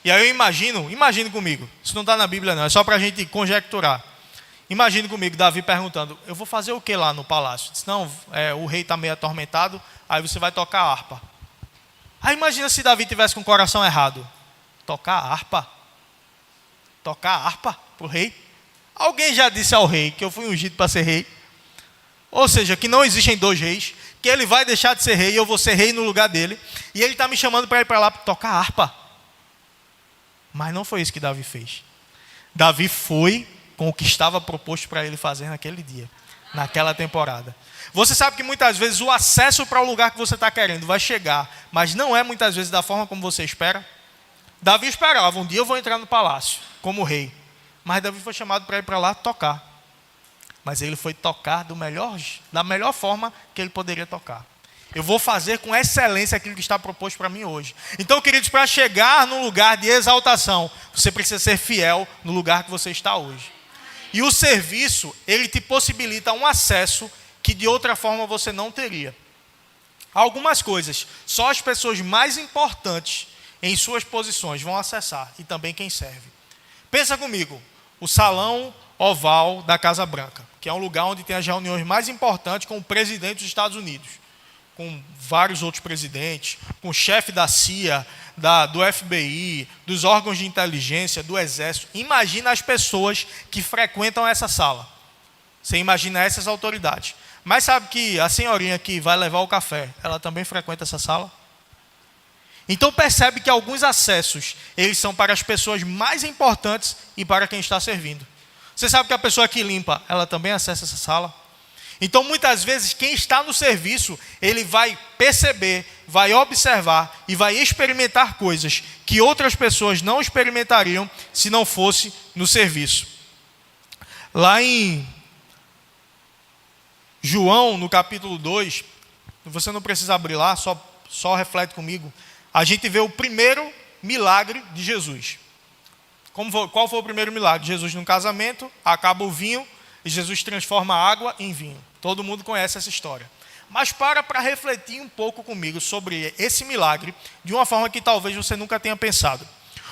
S1: E aí eu imagine comigo, isso não está na Bíblia não, é só para a gente conjecturar. Imagine comigo, Davi perguntando, eu vou fazer o que lá no palácio? Disse, não, o rei está meio atormentado, aí você vai tocar harpa. Aí imagina se Davi tivesse com o coração errado. Tocar harpa? Tocar harpa para o rei? Alguém já disse ao rei que eu fui ungido para ser rei? Ou seja, que não existem dois reis, que ele vai deixar de ser rei e eu vou ser rei no lugar dele, e ele está me chamando para ir para lá para tocar harpa. Mas não foi isso que Davi fez. Davi foi com o que estava proposto para ele fazer naquele dia, naquela temporada. Você sabe que muitas vezes o acesso para o lugar que você está querendo vai chegar, mas não é muitas vezes da forma como você espera. Davi esperava, um dia eu vou entrar no palácio como rei. Mas Davi foi chamado para ir para lá tocar. Mas ele foi tocar da melhor forma que ele poderia tocar. Eu vou fazer com excelência aquilo que está proposto para mim hoje. Então, queridos, para chegar num lugar de exaltação, você precisa ser fiel no lugar que você está hoje. E o serviço, ele te possibilita um acesso que de outra forma você não teria. Algumas coisas, só as pessoas mais importantes em suas posições vão acessar, e também quem serve. Pensa comigo, o salão oval da Casa Branca, que é um lugar onde tem as reuniões mais importantes com o presidente dos Estados Unidos, com vários outros presidentes, com o chefe da CIA, do FBI, dos órgãos de inteligência, do Exército. Imagina as pessoas que frequentam essa sala. Você imagina essas autoridades. Mas sabe que a senhorinha que vai levar o café, ela também frequenta essa sala? Então percebe que alguns acessos, eles são para as pessoas mais importantes e para quem está servindo. Você sabe que a pessoa que limpa, ela também acessa essa sala? Então muitas vezes quem está no serviço, ele vai perceber, vai observar e vai experimentar coisas que outras pessoas não experimentariam se não fosse no serviço. Lá em João, no capítulo 2, você não precisa abrir lá, só reflete comigo. A gente vê o primeiro milagre de Jesus. Qual foi o primeiro milagre? Jesus num casamento, acaba o vinho e Jesus transforma a água em vinho. Todo mundo conhece essa história. Mas para refletir um pouco comigo sobre esse milagre, de uma forma que talvez você nunca tenha pensado.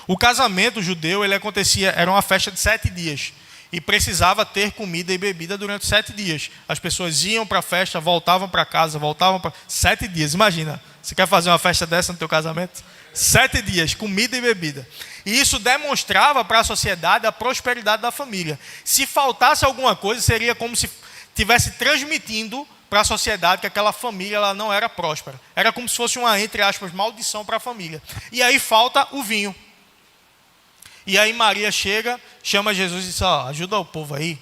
S1: O casamento judeu, era uma festa de 7 dias. E precisava ter comida e bebida durante 7 dias. As pessoas iam para a festa, voltavam para casa, voltavam para... 7 dias, imagina. Você quer fazer uma festa dessa no teu casamento? 7 dias, comida e bebida. E isso demonstrava para a sociedade a prosperidade da família. Se faltasse alguma coisa, seria como se estivesse transmitindo para a sociedade que aquela família ela não era próspera. Era como se fosse uma, entre aspas, maldição para a família. E aí falta o vinho. E aí Maria chega, chama Jesus e diz, ajuda o povo aí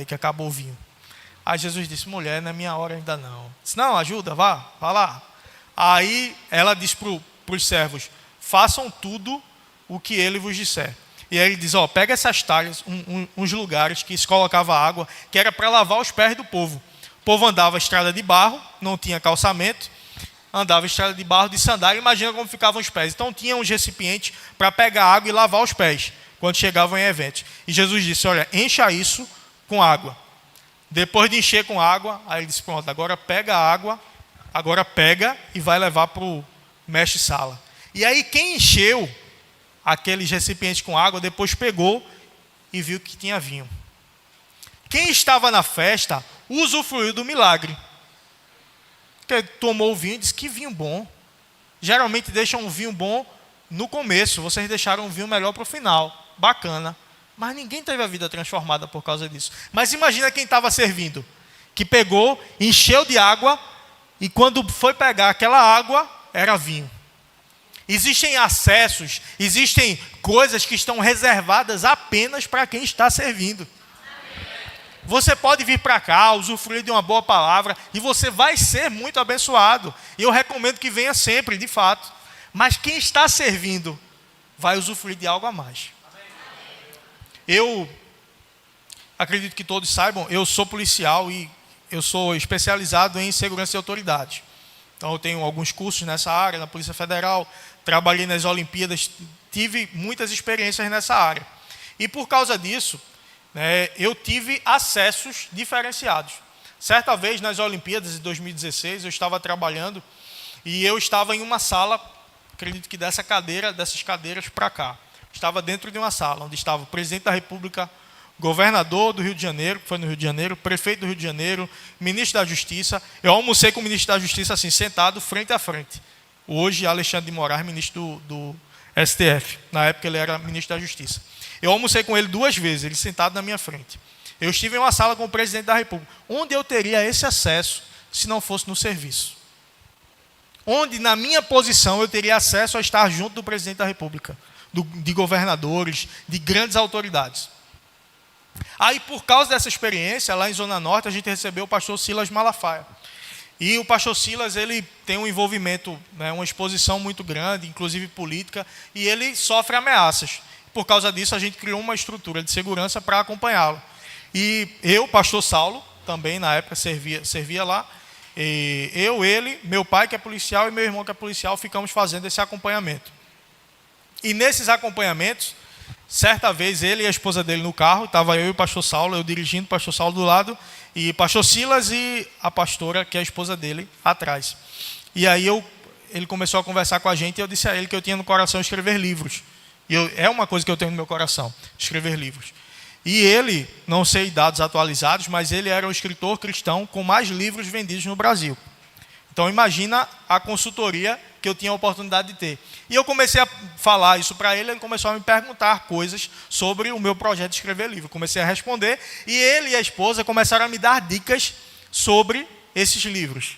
S1: que acabou o vinho. Aí Jesus disse, mulher, não é minha hora ainda não. Disse, não, ajuda, vá lá. Aí ela diz para os servos, façam tudo o que ele vos disser. E aí ele diz, pega essas talhas, uns lugares que se colocava água, que era para lavar os pés do povo. O povo andava estrada de barro, não tinha calçamento, andava estrada de barro de sandália, imagina como ficavam os pés. Então tinha uns recipientes para pegar água e lavar os pés, quando chegavam em eventos. E Jesus disse, olha, encha isso com água. Depois de encher com água, aí ele disse, pronto, agora pega a água, agora pega e vai levar para o mestre-sala. E aí quem encheu aqueles recipientes com água, depois pegou e viu que tinha vinho. Quem estava na festa usufruiu do milagre. Porque tomou o vinho e disse: que vinho bom. Geralmente deixam um vinho bom no começo, vocês deixaram um vinho melhor para o final. Bacana. Mas ninguém teve a vida transformada por causa disso. Mas imagina quem estava servindo, que pegou, encheu de água, e quando foi pegar aquela água, era vinho. Existem acessos, existem coisas que estão reservadas apenas para quem está servindo. Você pode vir para cá, usufruir de uma boa palavra, e você vai ser muito abençoado. E eu recomendo que venha sempre, de fato. Mas quem está servindo vai usufruir de algo a mais. Eu acredito que todos saibam, eu sou policial e eu sou especializado em segurança e autoridade. Então eu tenho alguns cursos nessa área, na Polícia Federal, trabalhei nas Olimpíadas, tive muitas experiências nessa área. E por causa disso, eu tive acessos diferenciados. Certa vez, nas Olimpíadas de 2016, eu estava trabalhando e eu estava em uma sala, acredito que dessas cadeiras para cá. Estava dentro de uma sala, onde estava o presidente da República, governador do Rio de Janeiro, que foi no Rio de Janeiro, prefeito do Rio de Janeiro, ministro da Justiça. Eu almocei com o ministro da Justiça assim, sentado frente a frente. Hoje, Alexandre de Moraes, ministro do STF. Na época, ele era ministro da Justiça. Eu almocei com ele 2 vezes, ele sentado na minha frente. Eu estive em uma sala com o presidente da República. Onde eu teria esse acesso se não fosse no serviço? Onde, na minha posição, eu teria acesso a estar junto do presidente da República, de governadores, de grandes autoridades. Aí, por causa dessa experiência, lá em Zona Norte, a gente recebeu o pastor Silas Malafaia. E o pastor Silas, ele tem um envolvimento, uma exposição muito grande, inclusive política, e ele sofre ameaças. Por causa disso, a gente criou uma estrutura de segurança para acompanhá-lo. E eu, pastor Saulo, também na época servia lá, e ele, meu pai que é policial e meu irmão que é policial, ficamos fazendo esse acompanhamento. E nesses acompanhamentos, certa vez ele e a esposa dele no carro, estava eu e o pastor Saulo, eu dirigindo, o pastor Saulo do lado, e pastor Silas e a pastora, que é a esposa dele, atrás. E aí ele começou a conversar com a gente e eu disse a ele que eu tinha no coração escrever livros. E é uma coisa que eu tenho no meu coração, escrever livros. E ele, não sei dados atualizados, mas ele era o escritor cristão com mais livros vendidos no Brasil. Então imagina a consultoria que eu tinha a oportunidade de ter. E eu comecei a falar isso para ele, ele começou a me perguntar coisas sobre o meu projeto de escrever livro. Comecei a responder e ele e a esposa começaram a me dar dicas sobre esses livros.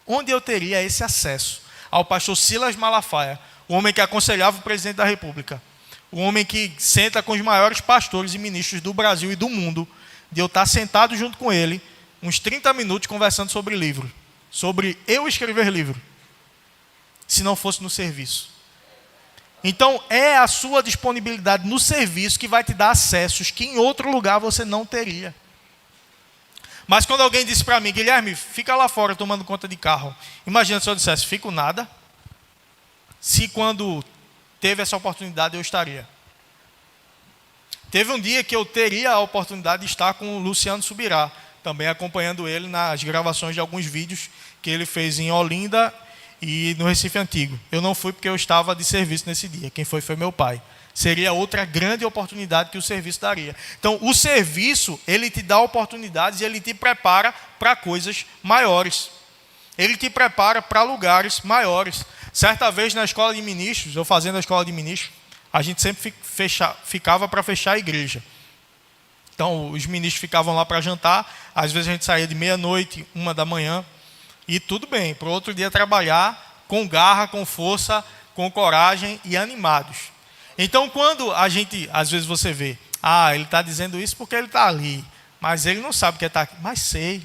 S1: Onde eu teria esse acesso ao pastor Silas Malafaia, o homem que aconselhava o presidente da República, o homem que senta com os maiores pastores e ministros do Brasil e do mundo, de eu estar sentado junto com ele, uns 30 minutos conversando sobre livro, sobre eu escrever livro, se não fosse no serviço. Então, é a sua disponibilidade no serviço que vai te dar acessos que em outro lugar você não teria. Mas quando alguém disse para mim: Guilherme, fica lá fora tomando conta de carro. Imagina se eu dissesse: fico nada. Se quando teve essa oportunidade eu estaria. Teve um dia que eu teria a oportunidade de estar com o Luciano Subirá, também acompanhando ele nas gravações de alguns vídeos que ele fez em Olinda e no Recife Antigo. Eu não fui porque eu estava de serviço nesse dia. Quem foi meu pai. Seria outra grande oportunidade que o serviço daria. Então, o serviço, ele te dá oportunidades e ele te prepara para coisas maiores. Ele te prepara para lugares maiores. Certa vez na escola de ministros, eu fazendo a escola de ministros, a gente sempre ficava para fechar a igreja. Então, os ministros ficavam lá para jantar, às vezes a gente saía de 12h, 1h, e tudo bem, para o outro dia trabalhar com garra, com força, com coragem e animados. Então, quando a gente, às vezes você vê, ele está dizendo isso porque ele está ali, mas ele não sabe que ele está aqui. Mas sei.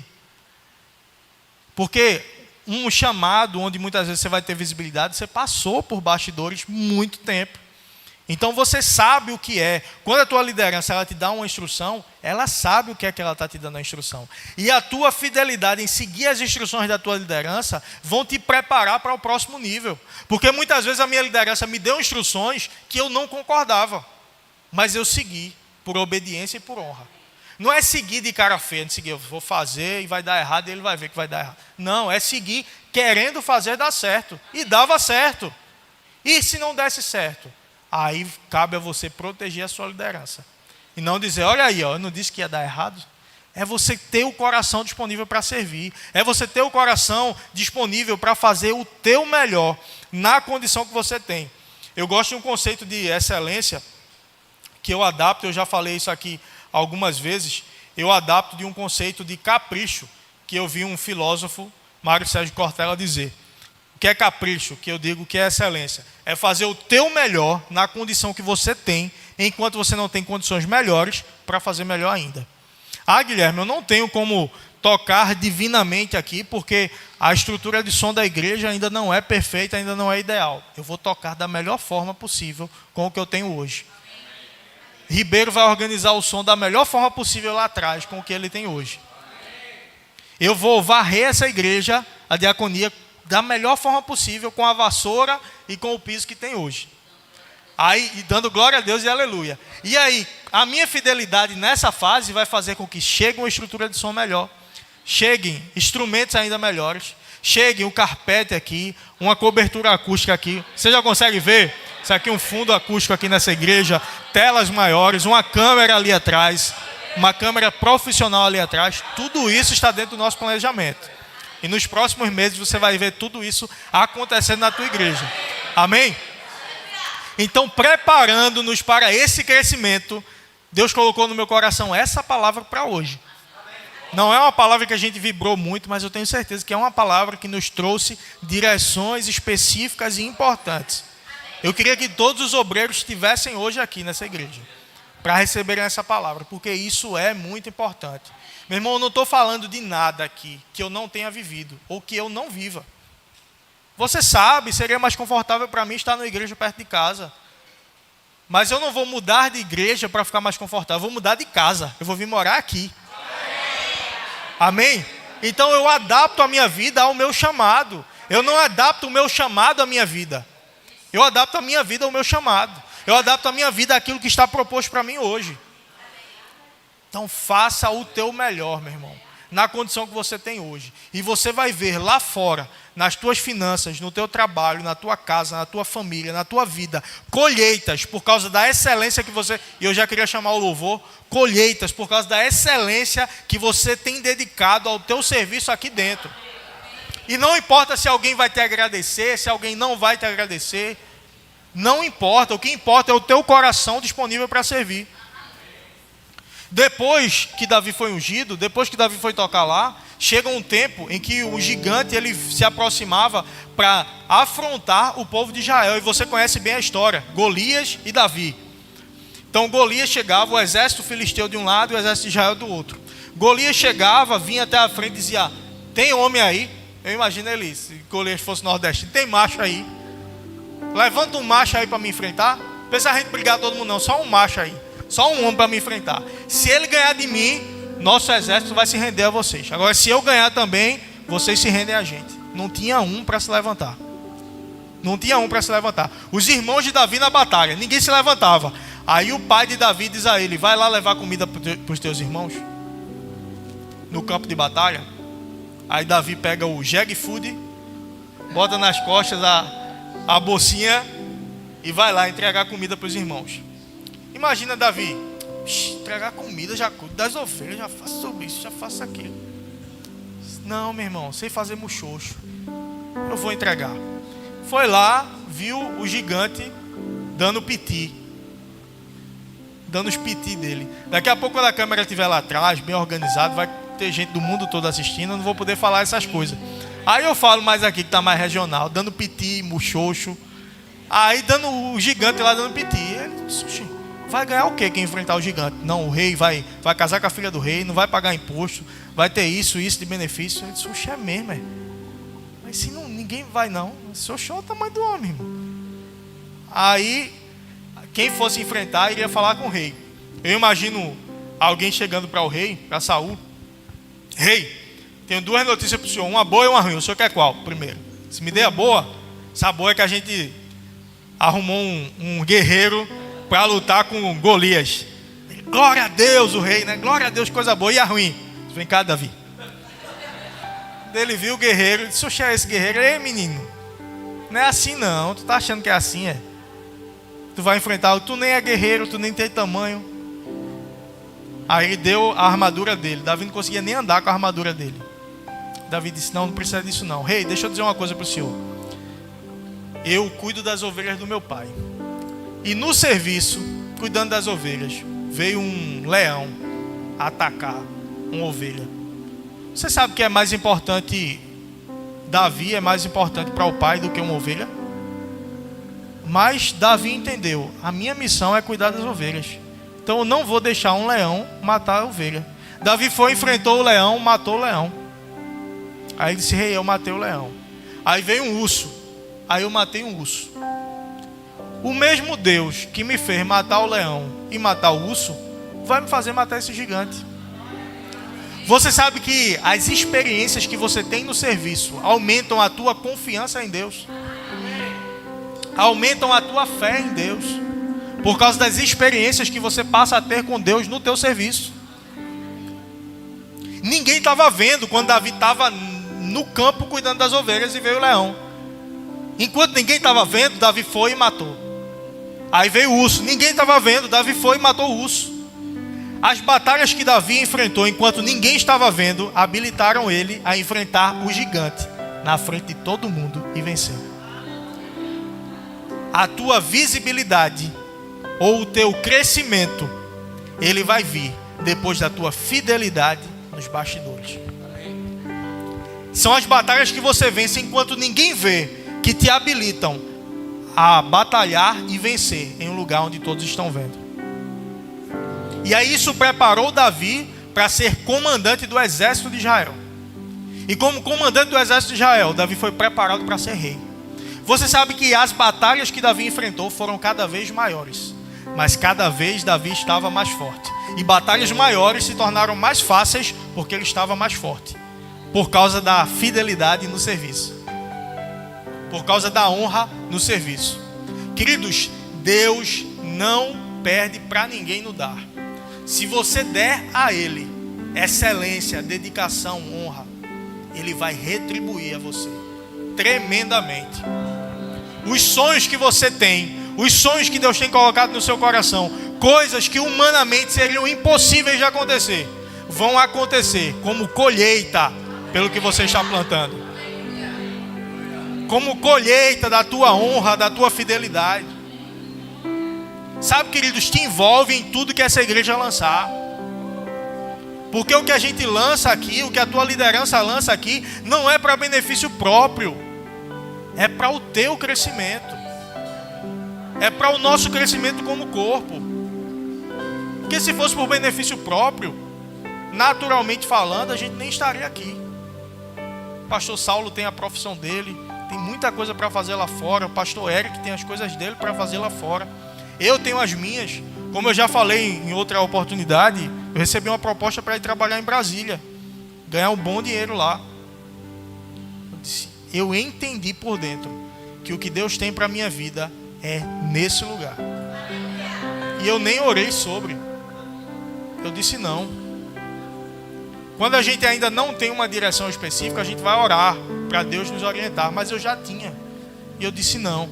S1: Porque um chamado onde muitas vezes você vai ter visibilidade, você passou por bastidores muito tempo. Então você sabe o que é. Quando a tua liderança ela te dá uma instrução, ela sabe o que é que ela está te dando a instrução. E a tua fidelidade em seguir as instruções da tua liderança vão te preparar para o próximo nível. Porque muitas vezes a minha liderança me deu instruções que eu não concordava, mas eu segui por obediência e por honra. Não é seguir de cara feia, de seguir, eu vou fazer e vai dar errado e ele vai ver que vai dar errado. Não, é seguir querendo fazer dar certo. E dava certo. E se não desse certo? Aí cabe a você proteger a sua liderança. E não dizer: olha aí, eu não disse que ia dar errado. É você ter o coração disponível para servir. É você ter o coração disponível para fazer o teu melhor na condição que você tem. Eu gosto de um conceito de excelência que eu adapto, eu já falei isso aqui algumas vezes, eu adapto de um conceito de capricho, que eu vi um filósofo, Mário Sérgio Cortella, dizer. O que é capricho? Que eu digo que é excelência. É fazer o teu melhor na condição que você tem, enquanto você não tem condições melhores para fazer melhor ainda. Ah, Guilherme, eu não tenho como tocar divinamente aqui, porque a estrutura de som da igreja ainda não é perfeita, ainda não é ideal. Eu vou tocar da melhor forma possível com o que eu tenho hoje. Ribeiro vai organizar o som da melhor forma possível lá atrás com o que ele tem hoje. Eu vou varrer essa igreja, a diaconia, da melhor forma possível, com a vassoura e com o piso que tem hoje. Aí, e dando glória a Deus e aleluia. E aí, a minha fidelidade nessa fase vai fazer com que chegue uma estrutura de som melhor, cheguem instrumentos ainda melhores, chegue um carpete aqui, uma cobertura acústica aqui. Você já consegue ver? Isso aqui é um fundo acústico aqui nessa igreja, telas maiores, uma câmera ali atrás, uma câmera profissional ali atrás. Tudo isso está dentro do nosso planejamento. E nos próximos meses você vai ver tudo isso acontecendo na tua igreja. Amém? Então, preparando-nos para esse crescimento, Deus colocou no meu coração essa palavra para hoje. Não é uma palavra que a gente vibrou muito, mas eu tenho certeza que é uma palavra que nos trouxe direções específicas e importantes. Eu queria que todos os obreiros estivessem hoje aqui nessa igreja, para receberem essa palavra, porque isso é muito importante. Meu irmão, eu não estou falando de nada aqui que eu não tenha vivido, ou que eu não viva. Você sabe, seria mais confortável para mim estar na igreja perto de casa. Mas eu não vou mudar de igreja para ficar mais confortável, eu vou mudar de casa, eu vou vir morar aqui. Amém? Então eu adapto a minha vida ao meu chamado. Eu não adapto o meu chamado à minha vida. Eu adapto a minha vida ao meu chamado. Eu adapto a minha vida àquilo que está proposto para mim hoje. Então faça o teu melhor, meu irmão, na condição que você tem hoje. E você vai ver lá fora, nas tuas finanças, no teu trabalho, na tua casa, na tua família, na tua vida, colheitas por causa da excelência que você... E eu já queria chamar o louvor, colheitas por causa da excelência que você tem dedicado ao teu serviço aqui dentro. E não importa se alguém vai te agradecer, se alguém não vai te agradecer. Não importa, o que importa é o teu coração disponível para servir. Depois que Davi foi ungido, depois que Davi foi tocar lá, chega um tempo em que o gigante ele se aproximava para afrontar o povo de Israel. E você conhece bem a história, Golias e Davi. Então Golias chegava, o exército filisteu de um lado e o exército de Israel do outro. Golias chegava, vinha até a frente e dizia: tem homem aí? Eu imagino ele, se Golias fosse nordestino, tem macho aí? Levanta um macho aí para me enfrentar. Não precisa a gente brigar todo mundo não, só um macho aí. Só um homem para me enfrentar. Se ele ganhar de mim, nosso exército vai se render a vocês. Agora, se eu ganhar também, vocês se rendem a gente. Não tinha um para se levantar. Não tinha um para se levantar. Os irmãos de Davi na batalha, ninguém se levantava. Aí o pai de Davi diz a ele: vai lá levar comida para os teus irmãos no campo de batalha. Aí Davi pega o jeg food, bota nas costas a bolsinha e vai lá entregar comida para os irmãos. Imagina Davi: entregar comida, já cuido das ovelhas, já faço sobre isso, já faço aquilo. Não, meu irmão, sei fazer muxoxo, eu vou entregar. Foi lá, viu o gigante dando piti, dando os piti dele. Daqui a pouco, quando a câmera estiver lá atrás, bem organizado, vai ter gente do mundo todo assistindo, eu não vou poder falar essas coisas. Aí eu falo mais aqui, que está mais regional, dando piti, muxoxo. Aí dando o gigante lá dando piti. Ele disse: vai ganhar o quê quem enfrentar o gigante? Não, o rei vai casar com a filha do rei, não vai pagar imposto, vai ter isso de benefício. Ele disse: oxe, é mesmo, é? Mas se não, ninguém vai não. Se oxe, é o tamanho do homem, irmão. Aí, quem fosse enfrentar, iria falar com o rei. Eu imagino alguém chegando para o rei, para Saul: rei, tenho duas notícias para o senhor, uma boa e uma ruim. O senhor quer qual primeiro? Se me der a boa, essa boa é que a gente arrumou um guerreiro para lutar com Golias. Glória a Deus, o rei, né? Glória a Deus, coisa boa. E a ruim? Vem cá, Davi. Ele viu o guerreiro, disse: oxe, é esse guerreiro? Ei, menino, não é assim não. Tu tá achando que é assim, é? Tu vai enfrentar, tu nem é guerreiro, tu nem tem tamanho. Aí ele deu a armadura dele. Davi não conseguia nem andar com a armadura dele. Davi disse, não precisa disso não. Rei, deixa eu dizer uma coisa para o senhor. Eu cuido das ovelhas do meu pai. E no serviço, cuidando das ovelhas, veio um leão atacar uma ovelha. Você sabe que é mais importante, Davi é mais importante para o pai do que uma ovelha? Mas Davi entendeu, a minha missão é cuidar das ovelhas. Então eu não vou deixar um leão matar a ovelha. Davi foi, enfrentou o leão, matou o leão. Aí ele disse, rei, eu matei o leão. Aí veio um urso. Aí eu matei um urso. O mesmo Deus que me fez matar o leão e matar o urso, vai me fazer matar esse gigante. Você sabe que as experiências que você tem no serviço aumentam a tua confiança em Deus. Aumentam a tua fé em Deus. Por causa das experiências que você passa a ter com Deus no teu serviço. Ninguém estava vendo quando Davi estava no campo cuidando das ovelhas e veio o leão. Enquanto ninguém estava vendo, Davi foi e matou. Aí veio o urso. Ninguém estava vendo, Davi foi e matou o urso. As batalhas que Davi enfrentou enquanto ninguém estava vendo, habilitaram ele a enfrentar o gigante na frente de todo mundo e vencer. A tua visibilidade ou o teu crescimento, ele vai vir depois da tua fidelidade nos bastidores. São as batalhas que você vence enquanto ninguém vê, que te habilitam a batalhar e vencer em um lugar onde todos estão vendo. E aí isso preparou Davi para ser comandante do exército de Israel. E como comandante do exército de Israel, Davi foi preparado para ser rei. Você sabe que as batalhas que Davi enfrentou foram cada vez maiores. Mas cada vez Davi estava mais forte. E batalhas maiores se tornaram mais fáceis porque ele estava mais forte. Por causa da fidelidade no serviço. Por causa da honra no serviço. Queridos, Deus não perde para ninguém no dar. Se você der a Ele excelência, dedicação, honra, Ele vai retribuir a você tremendamente. Os sonhos que você tem, os sonhos que Deus tem colocado no seu coração, coisas que humanamente seriam impossíveis de acontecer, vão acontecer como colheita pelo que você está plantando. Como colheita da tua honra, da tua fidelidade. Sabe, queridos, te envolve em tudo que essa igreja lançar. Porque o que a gente lança aqui, o que a tua liderança lança aqui, não é para benefício próprio. É para o teu crescimento. É para o nosso crescimento como corpo. Porque se fosse por benefício próprio, naturalmente falando, a gente nem estaria aqui. O pastor Saulo tem a profissão dele, tem muita coisa para fazer lá fora. O pastor Eric tem as coisas dele para fazer lá fora. Eu tenho as minhas. Como eu já falei em outra oportunidade, eu recebi uma proposta para ir trabalhar em Brasília, ganhar um bom dinheiro lá. Eu entendi por dentro que o que Deus tem para a minha vida é nesse lugar. E eu nem orei sobre. Eu disse não. Quando a gente ainda não tem uma direção específica, a gente vai orar para Deus nos orientar. Mas eu já tinha. E eu disse não.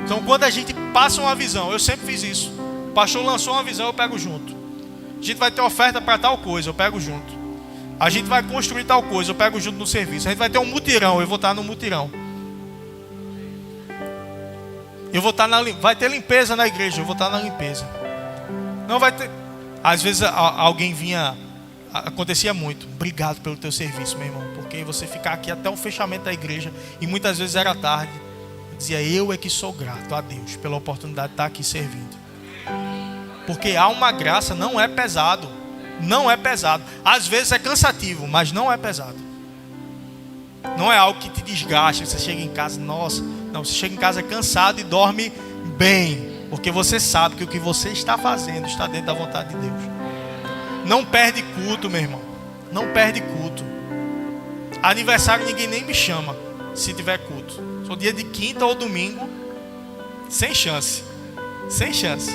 S1: Então quando a gente passa uma visão, eu sempre fiz isso. O pastor lançou uma visão, eu pego junto. A gente vai ter oferta para tal coisa, eu pego junto. A gente vai construir tal coisa, eu pego junto no serviço. A gente vai ter um mutirão, eu vou estar no mutirão. Eu vou estar vai ter limpeza na igreja, eu vou estar na limpeza. Não vai ter. Às vezes alguém vinha, acontecia muito. Obrigado pelo teu serviço, meu irmão, porque você ficar aqui até o fechamento da igreja, e muitas vezes era tarde. Eu dizia, eu é que sou grato a Deus pela oportunidade de estar aqui servindo. Porque há uma graça, não é pesado. Não é pesado. Às vezes é cansativo, mas não é pesado. Não é algo que te desgaste. Você chega em casa, nossa. Não, você chega em casa cansado e dorme bem. Porque você sabe que o que você está fazendo está dentro da vontade de Deus. Não perde culto, meu irmão. Não perde culto. Aniversário ninguém nem me chama se tiver culto. Só dia de quinta ou domingo. Sem chance. Sem chance.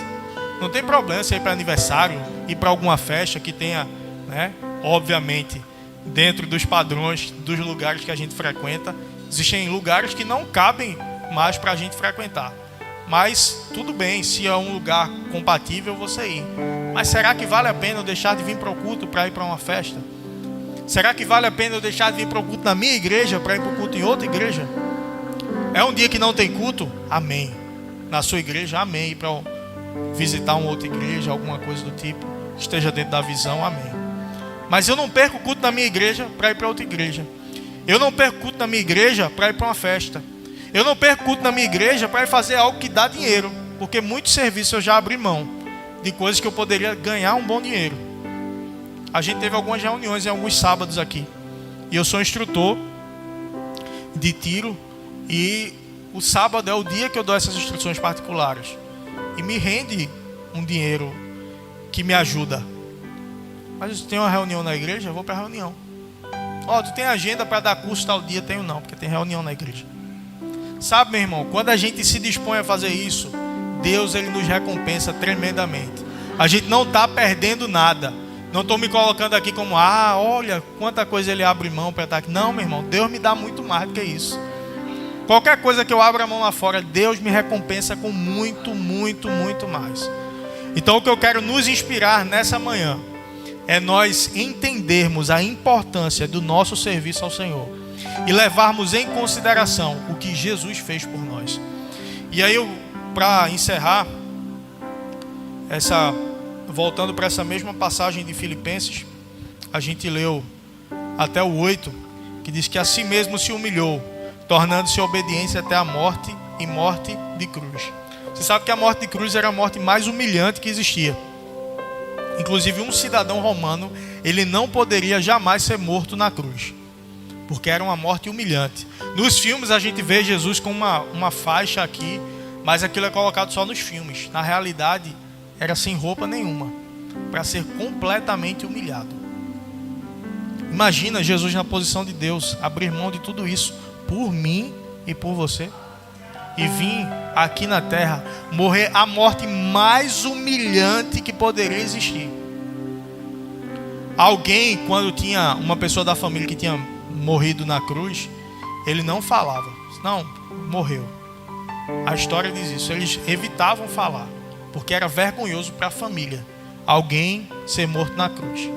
S1: Não tem problema você ir para aniversário, ir para alguma festa que tenha, né, obviamente, dentro dos padrões dos lugares que a gente frequenta. Existem lugares que não cabem mais para a gente frequentar. Mas tudo bem, se é um lugar compatível, você ir. Mas será que vale a pena eu deixar de vir para o culto para ir para uma festa? Será que vale a pena eu deixar de vir para o culto na minha igreja para ir para o culto em outra igreja? É um dia que não tem culto? Amém. Na sua igreja, amém. Para visitar uma outra igreja, alguma coisa do tipo, esteja dentro da visão, amém. Mas eu não perco o culto na minha igreja para ir para outra igreja. Eu não perco o culto na minha igreja para ir para uma festa. Eu não perco o culto na minha igreja para ir fazer algo que dá dinheiro. Porque muitos serviços eu já abri mão de coisas que eu poderia ganhar um bom dinheiro. A gente teve algumas reuniões em alguns sábados aqui. E eu sou instrutor de tiro. E o sábado é o dia que eu dou essas instruções particulares. E me rende um dinheiro que me ajuda. Mas tem uma reunião na igreja, eu vou para a reunião. Tu tem agenda para dar curso tal dia? Tenho não, porque tem reunião na igreja. Sabe, meu irmão, quando a gente se dispõe a fazer isso, Deus ele nos recompensa tremendamente. A gente não está perdendo nada. Não estou me colocando aqui como, olha, quanta coisa ele abre mão para estar aqui. Não, meu irmão, Deus me dá muito mais do que isso. Qualquer coisa que eu abra a mão lá fora, Deus me recompensa com muito, muito, muito mais. Então o que eu quero nos inspirar nessa manhã é nós entendermos a importância do nosso serviço ao Senhor e levarmos em consideração o que Jesus fez por nós. E aí, para encerrar, voltando para essa mesma passagem de Filipenses, a gente leu até o 8, que diz que a si mesmo se humilhou, tornando-se obediência até a morte e morte de cruz. Você sabe que a morte de cruz era a morte mais humilhante que existia. Inclusive um cidadão romano, ele não poderia jamais ser morto na cruz, porque era uma morte humilhante. Nos filmes a gente vê Jesus com uma faixa aqui, mas aquilo é colocado só nos filmes. Na realidade, era sem roupa nenhuma, para ser completamente humilhado. Imagina Jesus na posição de Deus, abrir mão de tudo isso por mim e por você, e vir aqui na terra morrer a morte mais humilhante que poderia existir. Alguém, quando tinha uma pessoa da família que tinha morrido na cruz, ele não falava, não, morreu. A história diz isso, eles evitavam falar, porque era vergonhoso para a família alguém ser morto na cruz.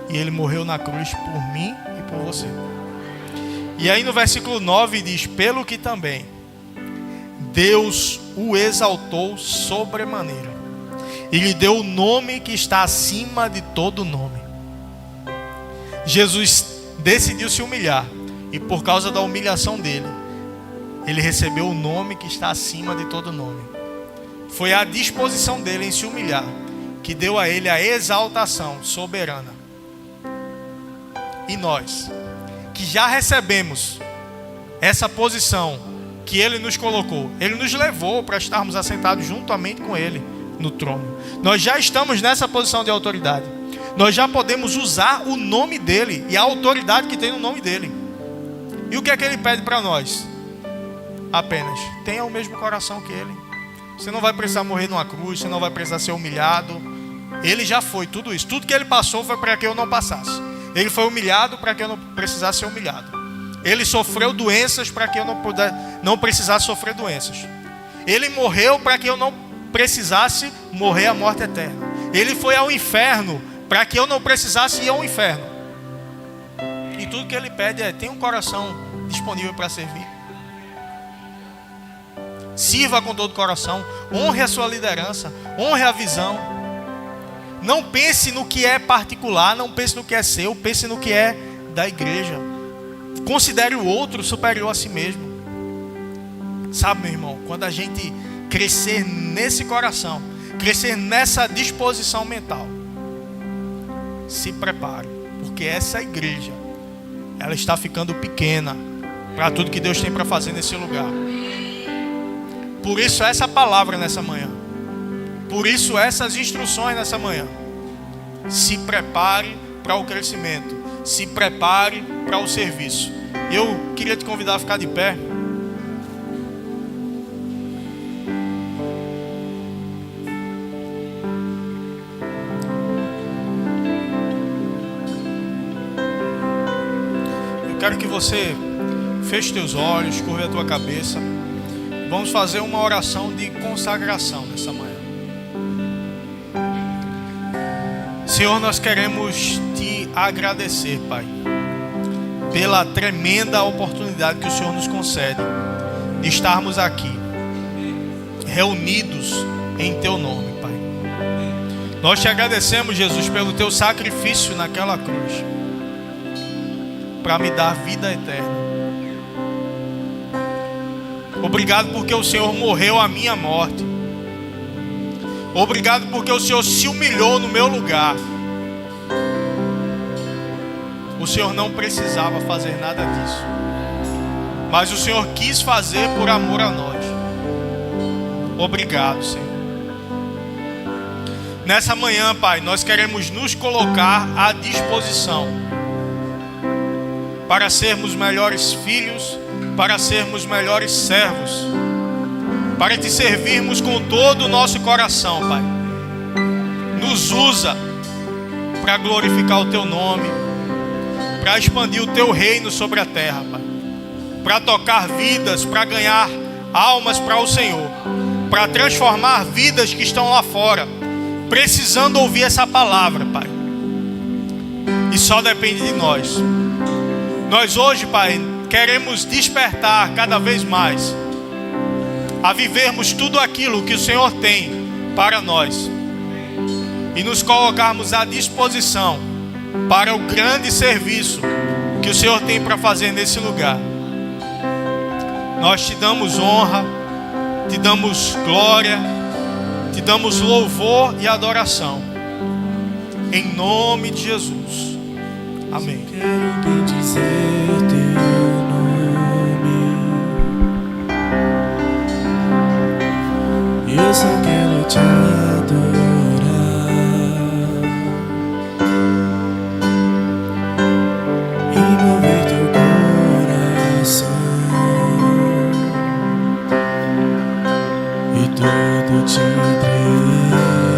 S1: E ele morreu na cruz por mim e por você. E aí no versículo 9 diz, pelo que também Deus o exaltou sobremaneira e lhe deu o nome que está acima de todo nome. Jesus decidiu se humilhar, e por causa da humilhação dele, ele recebeu o nome que está acima de todo nome. Foi a disposição dele em se humilhar que deu a ele a exaltação soberana. E nós, que já recebemos essa posição que ele nos colocou, ele nos levou para estarmos assentados juntamente com ele no trono. Nós já estamos nessa posição de autoridade. Nós já podemos usar o nome dele e a autoridade que tem no nome dele. E o que é que ele pede para nós? Apenas tenha o mesmo coração que ele. Você não vai precisar morrer numa cruz, você não vai precisar ser humilhado. Ele já foi tudo isso. Tudo que ele passou foi para que eu não passasse. Ele foi humilhado para que eu não precisasse ser humilhado. Ele sofreu doenças para que eu não precisasse sofrer doenças. Ele morreu para que eu não precisasse morrer a morte eterna. Ele foi ao inferno para que eu não precisasse ir ao inferno. E tudo que ele pede é: tenha um coração disponível para servir. Sirva com todo o coração. Honre a sua liderança. Honre a visão. Não pense no que é particular. Não pense no que é seu. Pense no que é da igreja. Considere o outro superior a si mesmo. Sabe, meu irmão, quando a gente crescer nesse coração, crescer nessa disposição mental, se prepare, porque essa igreja, ela está ficando pequena para tudo que Deus tem para fazer nesse lugar. Por isso essa palavra nessa manhã, por isso essas instruções nessa manhã. Se prepare para o crescimento, se prepare para o serviço. Eu queria te convidar a ficar de pé. Eu quero que você feche teus olhos, curve a tua cabeça. Vamos fazer uma oração de consagração nessa manhã. Senhor, nós queremos te agradecer, Pai, pela tremenda oportunidade que o Senhor nos concede de estarmos aqui, reunidos em teu nome, Pai. Nós te agradecemos, Jesus, pelo teu sacrifício naquela cruz, para me dar vida eterna. Obrigado porque o Senhor morreu a minha morte. Obrigado porque o Senhor se humilhou no meu lugar. O Senhor não precisava fazer nada disso, mas o Senhor quis fazer por amor a nós. Obrigado, Senhor. Nessa manhã, Pai, nós queremos nos colocar à disposição para sermos melhores filhos, para sermos melhores servos, para te servirmos com todo o nosso coração, Pai. Nos usa para glorificar o teu nome, para expandir o teu reino sobre a terra, Pai, para tocar vidas, para ganhar almas para o Senhor, para transformar vidas que estão lá fora, precisando ouvir essa palavra, Pai. E só depende de nós. Nós hoje, Pai, queremos despertar cada vez mais a vivermos tudo aquilo que o Senhor tem para nós e nos colocarmos à disposição para o grande serviço que o Senhor tem para fazer nesse lugar. Nós te damos honra, te damos glória, te damos louvor e adoração, em nome de Jesus. Amém.
S2: Quero bendizer teu nome, eu só quero te adorar e mover teu coração e tudo te entregar.